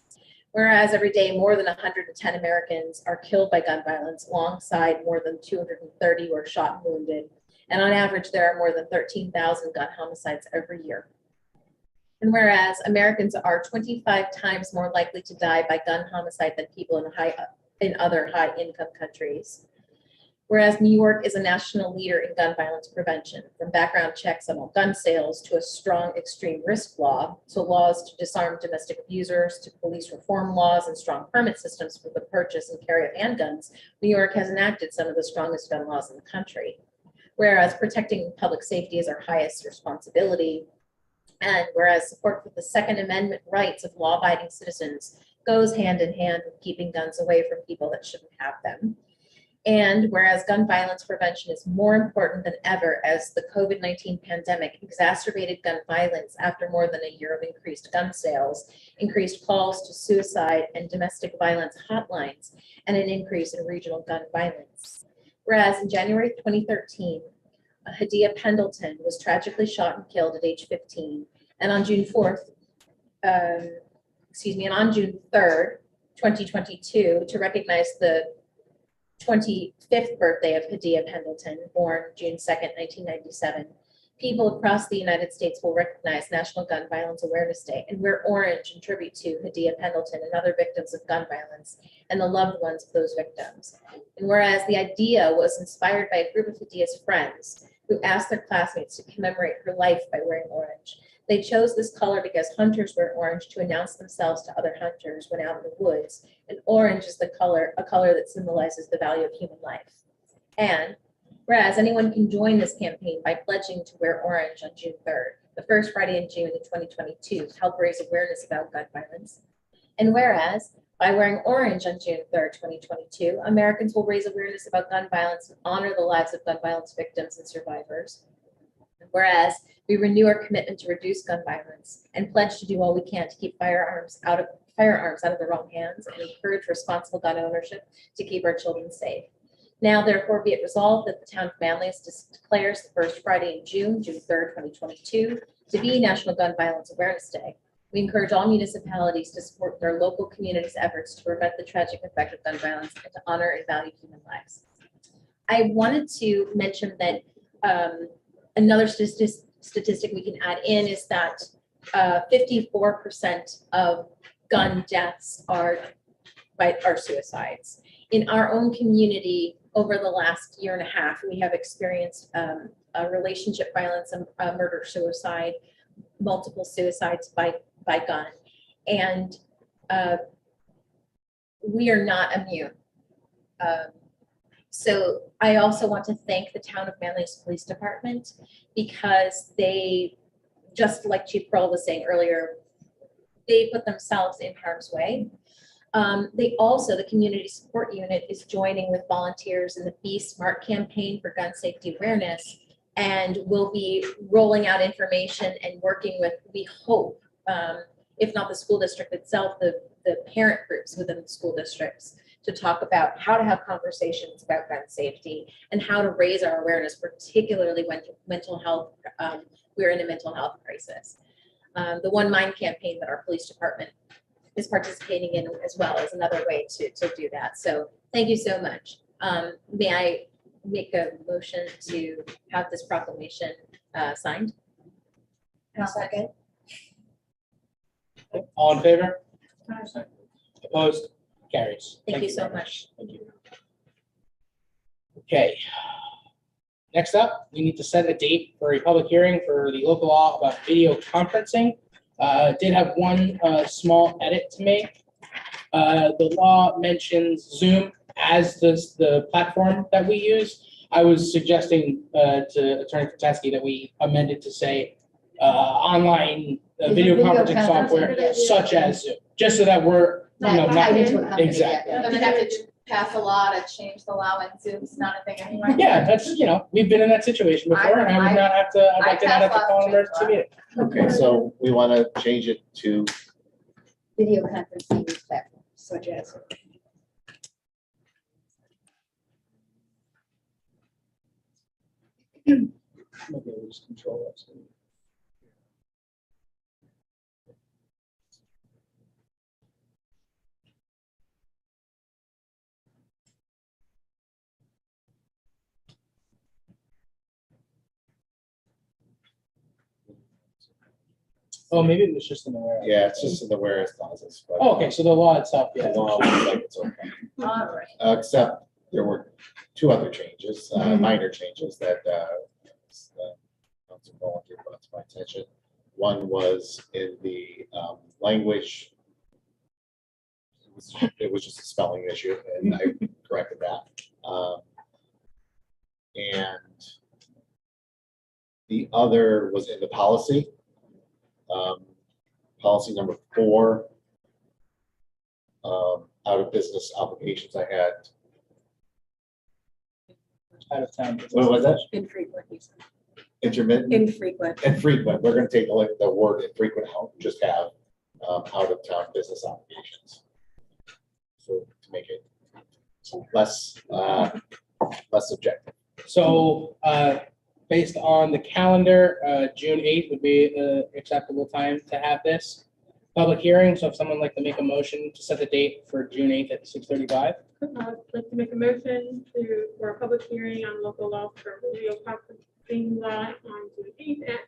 Whereas every day more than 110 Americans are killed by gun violence, alongside more than 230 who are shot and wounded. And on average, there are more than 13,000 gun homicides every year. And whereas Americans are 25 times more likely to die by gun homicide than people in other high-income countries. Whereas New York is a national leader in gun violence prevention, from background checks on all gun sales to a strong extreme risk law, to laws to disarm domestic abusers, to police reform laws and strong permit systems for the purchase and carry of handguns, New York has enacted some of the strongest gun laws in the country. Whereas protecting public safety is our highest responsibility, and whereas support for the Second Amendment rights of law-abiding citizens goes hand in hand with keeping guns away from people that shouldn't have them. And whereas gun violence prevention is more important than ever as the COVID-19 pandemic exacerbated gun violence after more than a year of increased gun sales, increased calls to suicide and domestic violence hotlines, and an increase in regional gun violence. Whereas in January 2013, Hadia Pendleton was tragically shot and killed at age 15. And on June 3rd, 2022, to recognize the 25th birthday of Hadia Pendleton, born June 2nd, 1997, people across the United States will recognize National Gun Violence Awareness Day and wear orange in tribute to Hadia Pendleton and other victims of gun violence and the loved ones of those victims. And whereas the idea was inspired by a group of Hadia's friends who asked their classmates to commemorate her life by wearing orange. They chose this color because hunters wear orange to announce themselves to other hunters when out in the woods, and orange is a color that symbolizes the value of human life. And whereas anyone can join this campaign by pledging to wear orange on June 3rd, the first Friday in June in 2022, to help raise awareness about gun violence. And whereas by wearing orange on June 3rd, 2022, Americans will raise awareness about gun violence and honor the lives of gun violence victims and survivors. Whereas we renew our commitment to reduce gun violence and pledge to do all we can to keep firearms out of the wrong hands and encourage responsible gun ownership to keep our children safe. Now, therefore, be it resolved that the town of Manlius declares the first Friday in June, June 3rd, 2022, to be National Gun Violence Awareness Day. We encourage all municipalities to support their local communities' efforts to prevent the tragic effect of gun violence and to honor and value human lives. I wanted to mention that another statistic we can add in is that 54% of gun deaths are suicides. In our own community, over the last year and a half, we have experienced relationship violence and murder, suicide, multiple suicides by gun. And we are not immune. So I also want to thank the town of Manlius Police Department, because they, just like Chief Pearl was saying earlier, they put themselves in harm's way. They also, the community support unit is joining with volunteers in the Be Smart campaign for gun safety awareness, and will be rolling out information and working with, we hope, if not the school district itself, the parent groups within the school districts, to talk about how to have conversations about gun safety and how to raise our awareness, particularly when mental health, we're in a mental health crisis. The One Mind campaign that our police department is participating in as well is another way to do that. So thank you so much. May I make a motion to have this proclamation signed? I'll second. All in favor? Opposed? Carries. Thank you so much. Thank you. Okay. Next up, we need to set a date for a public hearing for the local law about video conferencing. Did have one small edit to make. The law mentions Zoom as does the platform that we use. I was suggesting to Attorney Kratesky that we amend it to say online video conferencing software such as Zoom, just so that we're, Not tied into a company, yeah. exactly. Yeah. Doesn't have to pass a law to change the law when Zoom's not a thing anymore. Yeah, that's, we've been in that situation before, and I would not have to, I'd like to not have to call an emergency meeting. Okay, so we want to change it to Video conferencing platform. Such as. Maybe we'll just control that. Oh, maybe it was just in the whereas. yeah, it's just in the whereas clauses. But Oh, okay, so the law itself, the yeah. law looks like it's okay. All right. Except there were two other changes, minor changes that Council Volunteer brought to my attention. One was in the language. It was just a spelling issue, and I corrected that. And the other was in the policy. Policy number 4. Out of business obligations, I had. Out of town. What was that? Infrequent. Intermittent. Infrequent. Infrequent. We're going to take the word infrequent out, just have out of town business obligations. So to make it less subjective. So, based on the calendar, June 8th would be an acceptable time to have this public hearing. So if someone would like to make a motion to set the date for June 8th at 6:35. I'd like to make a motion for a public hearing on local law for video conferencing law on June 8th at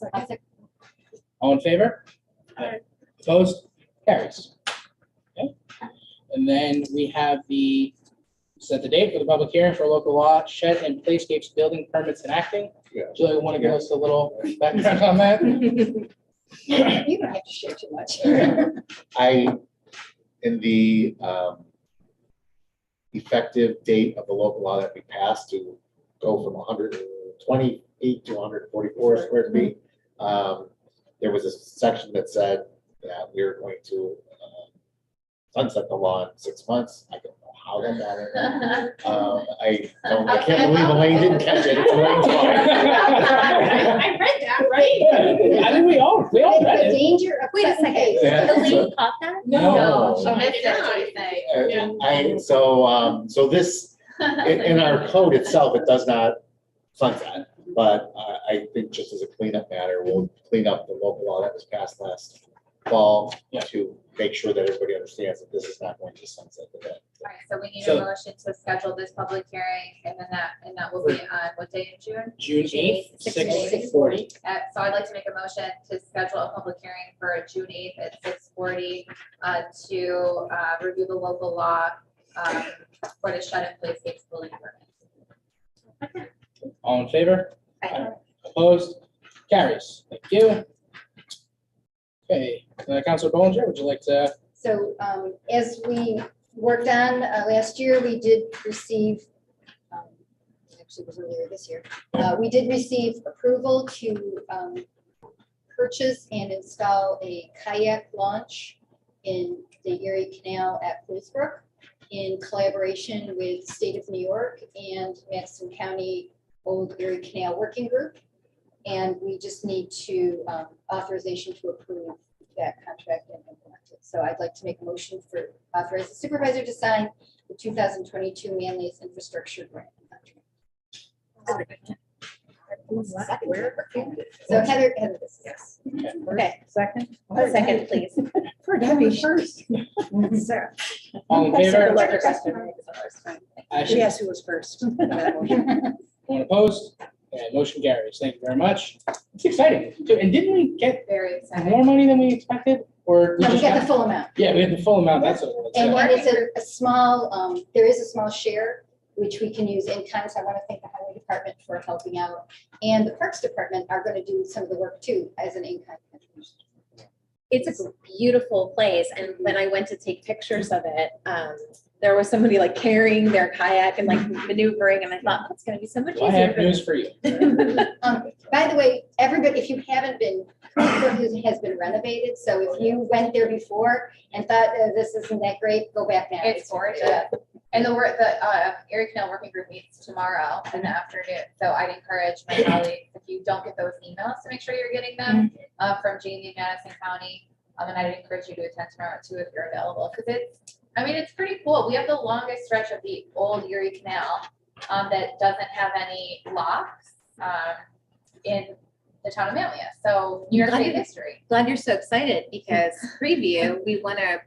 6:35. All in favor? Aye. Opposed? Carries. Okay. And then we have set the date for the public hearing for local law, shed and playscapes building permits and acting. Yeah. Do you want to give us a little background on that? You don't have to share too much. In the effective date of the local law that we passed to go from 128 to 144 square feet, there was a section that said that we were going to sunset the law in 6 months. I don't know how that got in. I can't believe Elaine didn't catch it. It's Elaine's fault. I read that, right? I think we all The read it. danger of. Wait a second. Yeah, so- Elaine caught that? No. She missed it. So this, in our code itself, it does not sunset, but I think just as a cleanup matter, we'll clean up the local law that was passed last fall to make sure that everybody understands that this is not going to sunset the day. All right, so we need So- a motion to schedule this public hearing, and then that will be on what day in June? June 8th, 6:40. So I'd like to make a motion to schedule a public hearing for June 8th at 6:40 to review the local law for the shed and playscapes building permit. All in favor? Aye. Opposed? Carries. Thank you. Okay, Councilor Bollinger, would you like to? So as we worked on last year, we did receive, actually it was earlier this year, we did receive approval to purchase and install a kayak launch in the Erie Canal at Poolsbrook in collaboration with State of New York and Madison County Old Erie Canal Working Group. And we just need to authorization to approve that contract and implement it. So I'd like to make a motion for authorize the supervisor to sign the 2022 Manlius Infrastructure Grant contract. So Heather, this is. Yes. Okay. Second. Second, please. For Debbie first. Sarah. All in favor? Yes, who was first? Anyone opposed? Okay, motion carries. Thank you very much. It's exciting. So, and didn't we get Very exciting. more money than we expected? Or No, we just got the full amount. Yeah, we had the full amount. That's what. And when it's a small, there is a small share, which we can use in kind. So I want to thank the highway department for helping out. And the parks department are going to do some of the work too as an in-kind contribution. It's a beautiful place, and when I went to take pictures of it, there was somebody like carrying their kayak and like maneuvering, and I thought, that's gonna be so much Well, I easier. have news for you. By the way, everybody, if you haven't been, it has been renovated, so if you went there before and thought, this isn't that great, go back now. It's gorgeous. And the Erie Canal Working Group meets tomorrow in the afternoon. So I'd encourage my colleagues, if you don't get those emails, to make sure you're getting them from Jamie in Madison County. And I'd encourage you to attend tomorrow too if you're available, because it's pretty cool. We have the longest stretch of the old Erie Canal that doesn't have any locks in the town of Manlius. So New York State history. Glad you're so excited, because preview, we want to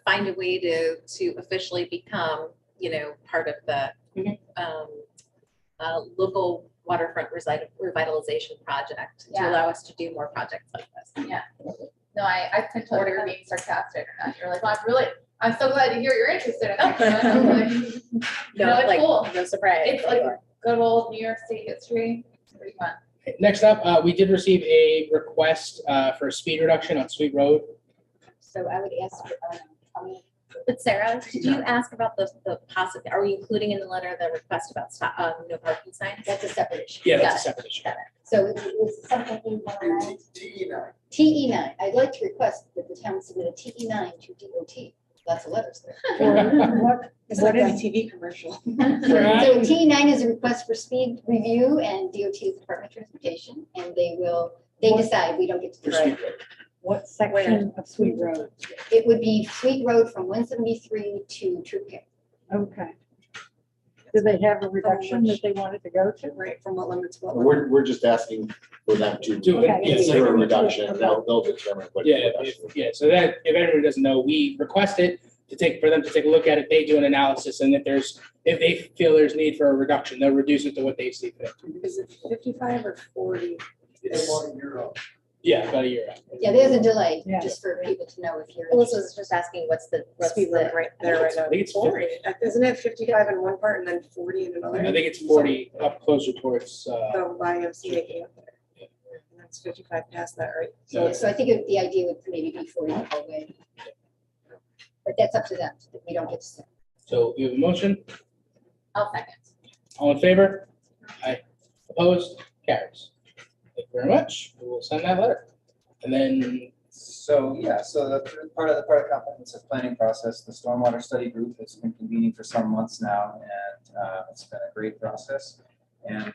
find a way to officially become, part of the local waterfront revitalization project to allow us to do more projects like this. Yeah. No, I couldn't tell if you were being sarcastic or not. You're like, well, I'm so glad to hear you're interested in that. No, it's like, cool. no surprise. It's like good old New York State history. It's pretty fun. Next up, we did receive a request for a speed reduction on Sweet Road. So I would ask, But Sarah, did you ask about the possible, are we including in the letter the request about stop, no parking signs? that's a separate issue. Yeah, Got that's a it. separate issue. So is something in TE9. TE9, I'd like to request that the town submit a TE9 to DOT. Lots of letters there. It's like a TV commercial. So TE9 is a request for speed review, and DOT is the Department of Transportation, and they decide, we don't get to decide. What section of Sweet Road? It would be Sweet Road from 173 to Troop Care. Okay. Do they have a reduction that they wanted to go to? Right, from what limits, what We're just asking for them to Do it, Okay. yeah, consider a so- reduction, they'll determine what. Yeah, so that, if anyone doesn't know, we request it for them to take a look at it, they do an analysis, and if they feel there's need for a reduction, they'll reduce it to what they see fit. Is it 55 or 40? It's yeah, about a year out. Yeah, there's a delay, Yeah. just for people to know if you're. Alyssa's just asking what's the Speed limit right there, right now. I think it's 40. Isn't it 55 in one part and then 40 in another? I think it's 40 up closer towards, The YMCA up there. And that's 55 past that, right? So I think the idea would maybe be 40 the whole way. But that's up to them, we don't get to say. so you have a motion, I'll second. all in favor? Aye. Opposed? Carries. Thank you very much, we will send that letter. And then, So, the part of the comprehensive planning process, the stormwater study group has been convening for some months now, and it's been a great process. And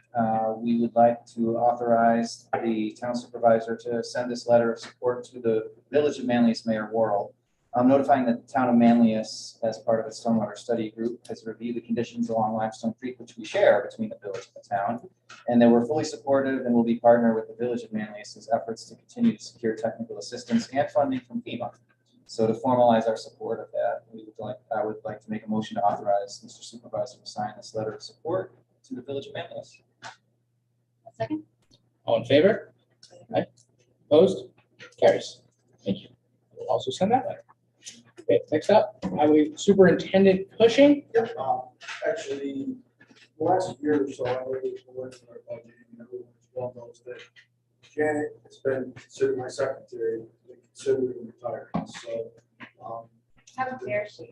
we would like to authorize the town supervisor to send this letter of support to the Village of Manlius Mayor Worrell, notifying the town of Manlius, as part of its stormwater study group, has reviewed the conditions along Limestone Creek, which we share between the village and the town, and that we're fully supportive and will be partner with the Village of Manlius's efforts to continue to secure technical assistance and funding from FEMA. So to formalize our support of that, I would like to make a motion to authorize Mr. Supervisor to sign this letter of support to the Village of Manlius. A second? all in favor? Aye. Opposed? Carries. Thank you. We'll also send that letter. Okay, next up, Highway Superintendent Cushing. Yep, actually, the last year or so, I already worked on our budget, and everyone well knows that Janet has been considered my secretary, and considering retiring, so. How dare she?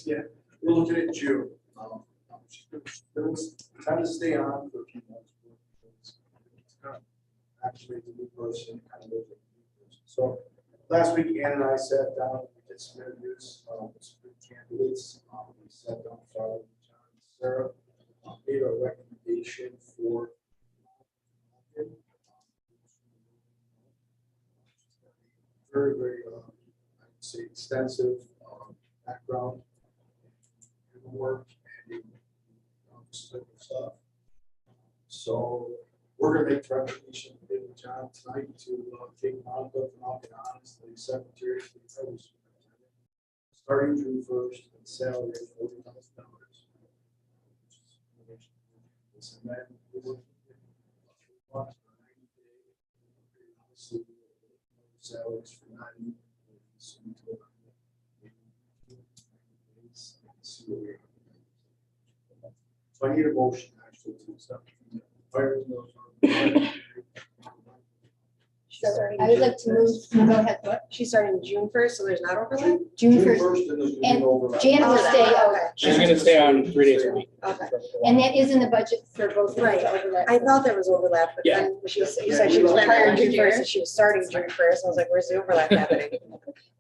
Yeah, we're looking at June. There was time to stay on for a few months. It's kind of actually the new person, kind of look at the new person. So last week, Ann and I sat down, we did some interviews, with some good candidates. We sat down, Charlie, John, and Sarah, made a recommendation for very, very, I would say extensive background in work and in this type of stuff. So we're gonna make the recommendation to John tonight to take Monica from Malkin on as the secretary to the highway superintendent, starting June 1st, and salary of $40,000. And then we will obviously salaries for 90. So I need a motion actually to accept. So I would like to move, go ahead, what? She's starting June first, so there's not overlap? June first. And Janet will stay, Okay. She's gonna stay on 3 days a week. Okay. and that is in the budget for both of them Right. to overlap. I thought there was overlap, but Yeah. then she was, you said she was retiring June first and she was starting June first. I was like, where's the overlap happening?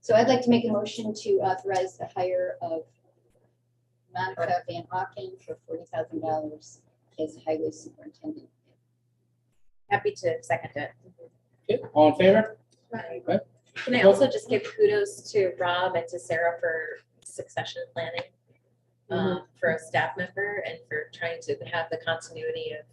So I'd like to make a motion to authorize the hire of Monica Van Auken for $40,000 as highway superintendent. Happy to second it. Okay, all in favor? Okay. Can I also just give kudos to Rob and to Sarah for succession planning for a staff member and for trying to have the continuity of.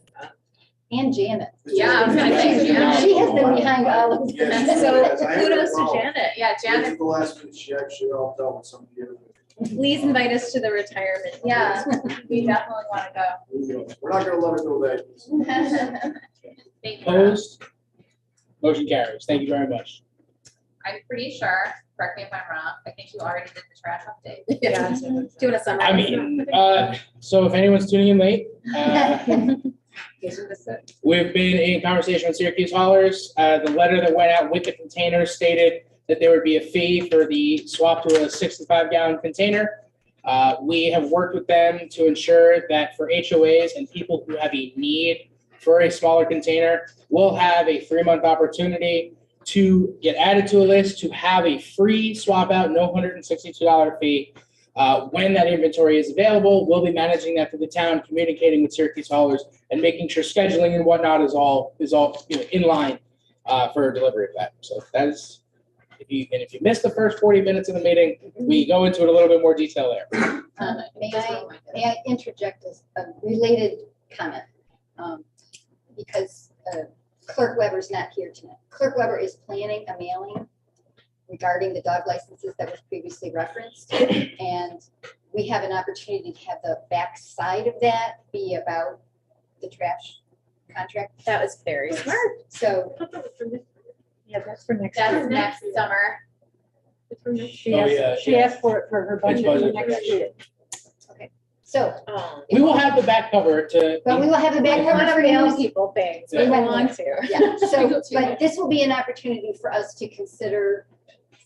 And Janet. Yeah, I think Janet. She has been behind all of Yes, this. So yes, I have kudos no to problem. Janet. Yeah, Janet, At the last minute, she actually helped out with some of the. please invite us to the retirement. Yeah, we definitely want to go. We're not gonna let her go that easy. Thank you. Opposed? Motion carries. Thank you very much. I'm pretty sure, correct me if I'm wrong, I think you already did the trash update. Yeah. Doing a summary. I mean, so if anyone's tuning in late, we've been in conversation with Syracuse Haulers. The letter that went out with the container stated that there would be a fee for the swap to a 65-gallon container. We have worked with them to ensure that for HOAs and people who have a need for a smaller container, we'll have a 3-month opportunity to get added to a list, to have a free swap out, no $162 fee. When that inventory is available, we'll be managing that for the town, communicating with Syracuse haulers, and making sure scheduling and whatnot is all in line for delivery of that. So that is, if you missed the first 40 minutes of the meeting, we go into it a little bit more detail there. May I interject a related comment? Because Clerk Weber's not here tonight. Clerk Weber is planning a mailing regarding the dog licenses that was previously referenced. And we have an opportunity to have the back side of that be about the trash contract. That was very smart. So Yeah, that's for next year. That's next summer. She Oh, asked, yeah, she yeah. asked for it for her It's budget for budget for next next year. So, We will have the back cover to. but we will have a back cover for mail news. people things. Yeah. We want to. Yeah, so, but this will be an opportunity for us to consider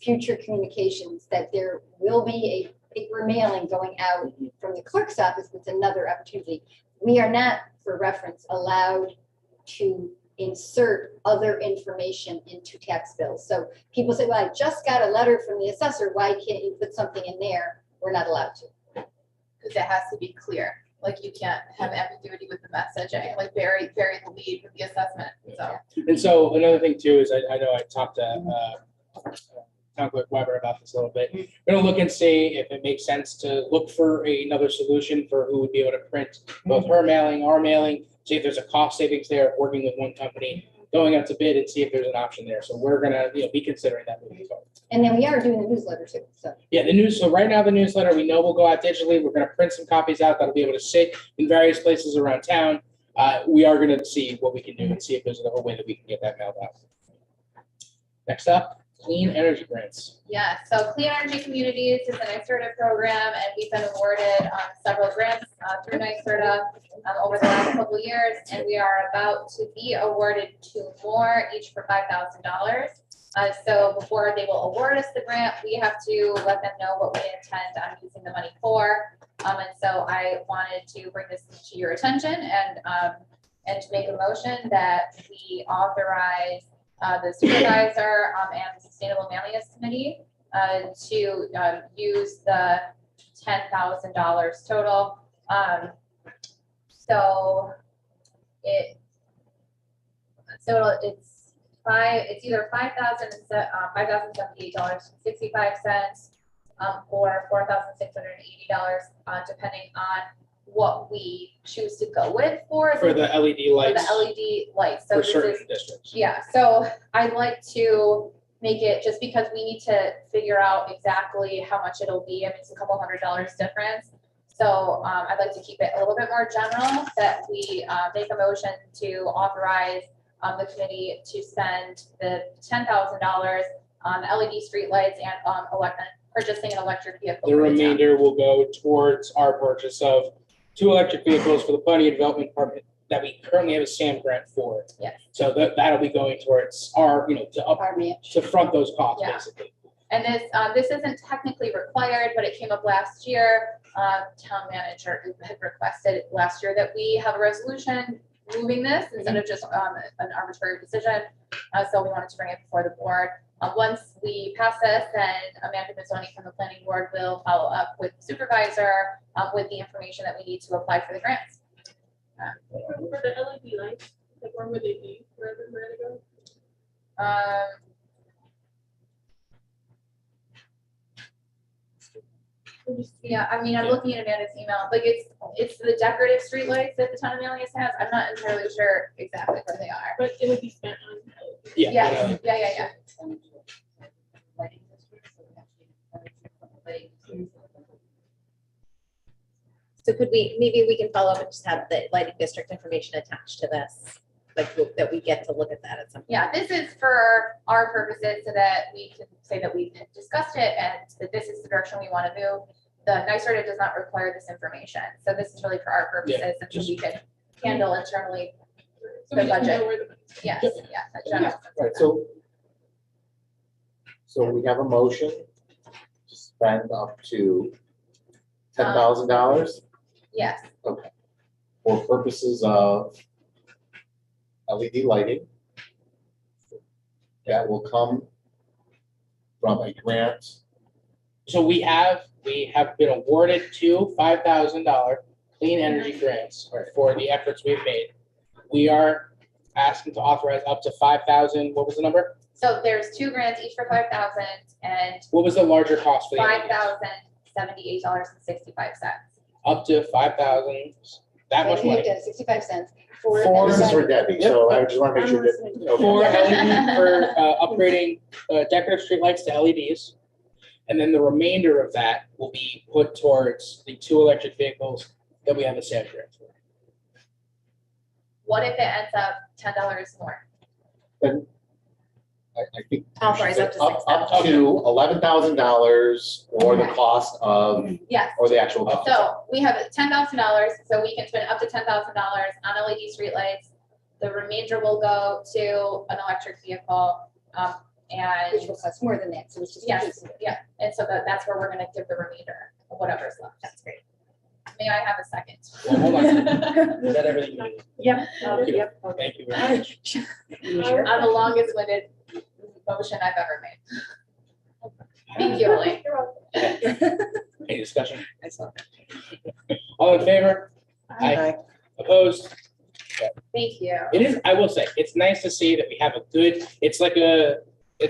future communications, that there will be a paper mailing going out from the clerk's office. That's another opportunity. We are not, for reference, allowed to insert other information into tax bills. So people say, well, I just got a letter from the assessor. Why can't you put something in there? We're not allowed to. Because it has to be clear, like you can't have ambiguity with the messaging, like bury the lead with the assessment, so. And so another thing too is I know I talked to Town Clerk Weber about this a little bit. We're gonna look and see if it makes sense to look for another solution for who would be able to print both her mailing, our mailing, see if there's a cost savings there of working with one company, going out to bid and see if there's an option there. So we're gonna be considering that moving forward. And then we are doing the newsletter too, so. Yeah, the news, so right now the newsletter, we know will go out digitally. We're gonna print some copies out that'll be able to sit in various places around town. We are gonna see what we can do and see if there's a way that we can get that mailed out. Next up, clean energy grants. Yeah, so Clean Energy Communities is an NYSERDA program, and we've been awarded several grants through NYSERDA over the last couple of years, and we are about to be awarded 2 more, each for $5,000. So before they will award us the grant, we have to let them know what we intend on using the money for. And so I wanted to bring this to your attention and to make a motion that we authorize the supervisor and the Sustainable Manlius Committee to use the $10,000 total. It's either $5,078.65 or $4,680, depending on what we choose to go with for For the LED lights. For the LED lights. So For this certain is, districts. yeah, so I'd like to make it, just because we need to figure out exactly how much it'll be. I mean, it's a couple $100 difference. So I'd like to keep it a little bit more general, that we make a motion to authorize the committee to spend the $10,000 on LED streetlights and on purchasing an electric vehicle. The for town. remainder will go towards our purchase of 2 electric vehicles for the Planning and Development Department that we currently have a SAM grant for. Yes. So that'll be going towards our, Our match. to front those costs, Yeah. basically. And this isn't technically required, but it came up last year. Town manager had requested last year that we have a resolution moving this instead of just an arbitrary decision. So we wanted to bring it before the board. Once we pass this, then Amanda Mazzoni from the planning board will follow up with the supervisor with the information that we need to apply for the grants. For the LED lights, like where would they be? Where to go? Yeah, I mean, I'm looking at Amanda's email, like it's the decorative street lights that the town of Manlius has. I'm not entirely sure exactly where they are. But it would be spent on. Yeah. So could maybe we can follow up and just have the lighting district information attached to this, like that we get to look at that at some point. Yeah, this is for our purposes so that we can say that we've discussed it and that this is the direction we want to move. The NYSERDA does not require this information. So this is really for our purposes and so we can handle internally So the we just know budget. where the. Yes, yeah. that's general. Right, so we have a motion to spend up to $10,000 Yes, for purposes of LED lighting. That will come from a grant. So we have been awarded two $5,000 clean energy grants for the efforts we've made. We are asking to authorize up to 5,000. What was the number? so there's two grants, each for 5,000 and What was the larger cost for the $5,078.65. up to 5,000? That much money. 65 cents. This is for Debbie, so I just want to make sure that. For LED, for upgrading decorative streetlights to LEDs. And then the remainder of that will be put towards the two electric vehicles that we have a SAM grant for. What if it ends up $10 more? Then I think. Authorize up to Up to $11,000 or the cost of, Yes. or the actual cost. So we have $10,000, so we can spend up to $10,000 on LED streetlights. The remainder will go to an electric vehicle, and. Which will cost more than that, so it's just. Yes, yeah, and so that's where we're gonna give the remainder of whatever's left. That's great. May I have a second? Well, hold on. Is that everything you need? Yep. Yep. Thank you very much. On the longest winded motion I've ever made. Thank you, Elaine. Any discussion? All in favor? Aye. Opposed? Thank you. It is, I will say, it's nice to see that we have a good, it's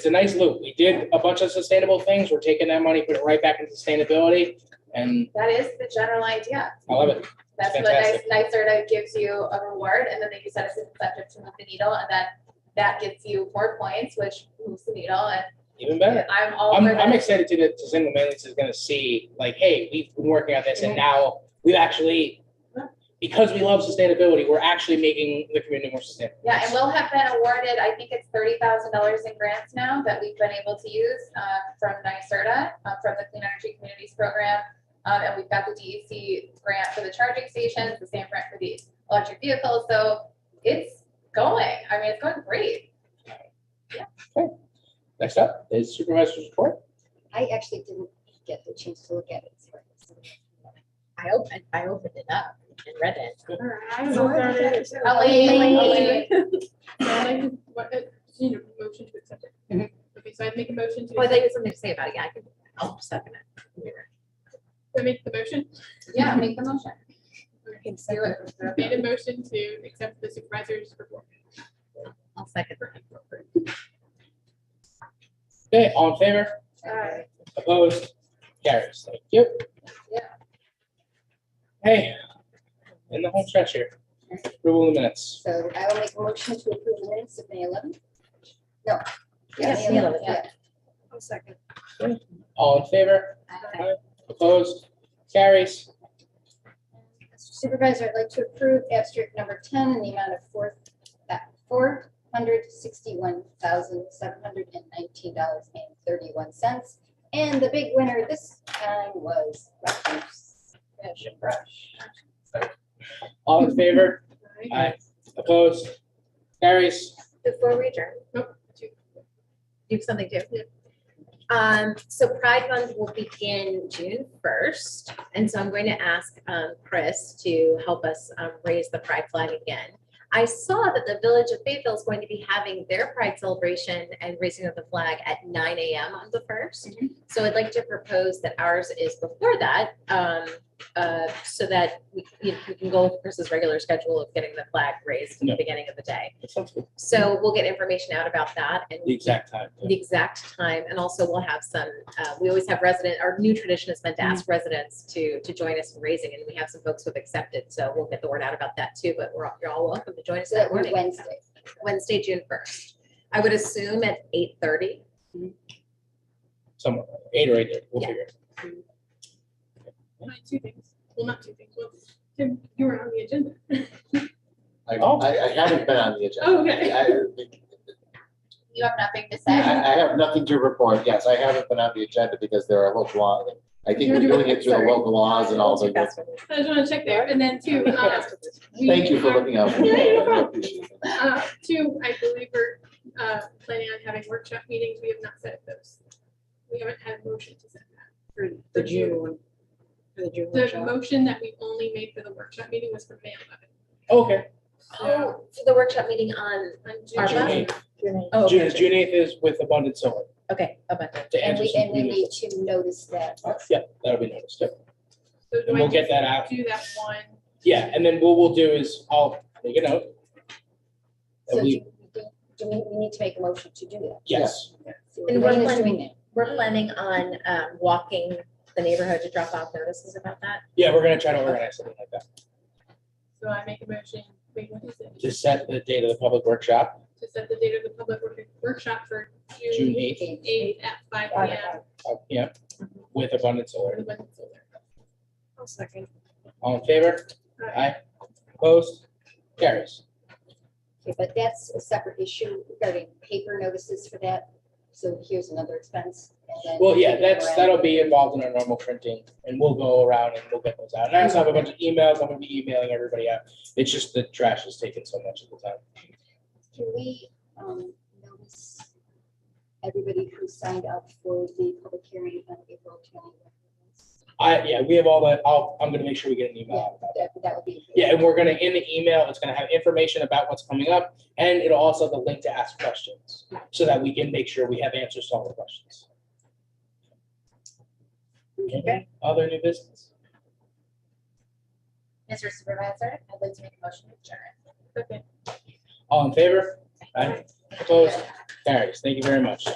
a nice loop. We did a bunch of sustainable things. We're taking that money, put it right back into sustainability, and That is the general idea. I love it. That's what Fantastic. NYSERDA gives you a reward, and then they use that as an incentive to move the needle, and then that gets you more points, which moves the needle, and Even better. I'm all I'm for that. excited to Single Manlius is gonna see, like, hey, we've been working on this and now we've actually, because we love sustainability, we're actually making the community more sustainable. Yeah, and we'll have been awarded, I think it's $30,000 in grants now that we've been able to use from NYSERDA, from the Clean Energy Communities Program. And we've got the DEC grant for the charging stations, the same grant for the electric vehicles. So it's going, I mean, it's going great. Next up is supervisor's report. I actually didn't get the chance to look at it. so I opened it up and read it. I looked at it. Elaine. Elaine, you know, motion to accept it. Okay, so I'd make a motion to. Oh, I thought you had something to say about it. Yeah, I'll second it. Do I make the motion? Yeah, make the motion. Do it. Made a motion to accept the supervisor's report. I'll second. Okay, all in favor? Opposed? Carries. Thank you. Yeah. Hey, in the home stretch here. Approval of the minutes. So I will make a motion to approve the minutes of May 11th. No. Yes, May May 11th, 11th, yeah. I'll second. All in favor? Aye. Opposed? Carries. Supervisor, I'd like to approve abstract number 10 in the amount of $461,719.31. And the big winner this time was refuse. All in favor? Aye. Opposed? Carries. Before we adjourn, Nope. do something too. So Pride Month will begin June 1st, and so I'm going to ask Chris to help us raise the pride flag again. I saw that the Village of Fayetteville is going to be having their pride celebration and raising of the flag at 9 a.m. on the 1st. So I'd like to propose that ours is before that, so that we can go with Chris's regular schedule of getting the flag raised in the beginning of the day. That sounds good. So we'll get information out about that and The exact time. the exact time, and also we'll have some, we always have our new tradition is meant to ask residents to join us in raising, and we have some folks who have accepted, so we'll get the word out about that too, but you're all welcome to join us So that that was morning. Wednesday. June 1st. I would assume at 8:30. Somewhere, 8 or 8:30, we'll Yeah. figure it. Two things. Well, not two things. Well, Tim, you were on the agenda. I haven't been on the agenda. Oh, okay. You have nothing to I say? have nothing to report. Yes, I haven't been on the agenda because there are local laws. I think we're doing it through the local laws and all the. I just want to check there. And then two. Thank you for looking out. for me. Yeah, no problem. I appreciate it. Two, I believe we're planning on having workshop meetings. We have not set those. We haven't had a motion to set that. For the June one. For the June The workshop. motion that we only made for the workshop meeting was for May 11th. Okay. Oh, for the workshop meeting on On June June 8th. Oh, okay. June 8th is with Abundant Solar. Okay, abundant. To And answer we some need communities. to notice that. Yeah, that'll be noticed. Yep. So do And I we'll get just that out. Do that one. Yeah, and then what we'll do is I'll make a note. So And do we, we need to make a motion to do that? yes, So And Wayne we're is doing planning, that. we're planning on walking the neighborhood to drop off notices about that. yeah, we're gonna try to organize something like that. So I make a motion, wait, what is it? To set the date of the public workshop, To set the date of the public workshop for June June 8th. 8th at 5 p.m. Yeah, with Abundant Solar. with Abundant Solar. I'll second. All in favor? Aye. Opposed? Carries. Okay, but that's a separate issue regarding paper notices for that. So here's another expense. and then Well, yeah, taking it around. that'll be involved in our normal printing, and we'll go around and we'll get those out. And I also have a bunch of emails, I'm gonna be emailing everybody out. It's just the trash is taking so much of the time. Can we notice everybody who signed up for the public hearing on April 20th? Yeah, we have all that, I'm gonna make sure we get an email out about that. That would be. Yeah, and we're gonna, in the email, it's gonna have information about what's coming up, and it'll also have the link to ask questions, so that we can make sure we have answers to all the questions. Okay, other new business? Mr. Supervisor, I'd like to make a motion to adjourn. Okay. All in favor? Aye. Opposed? Carries. Thank you very much.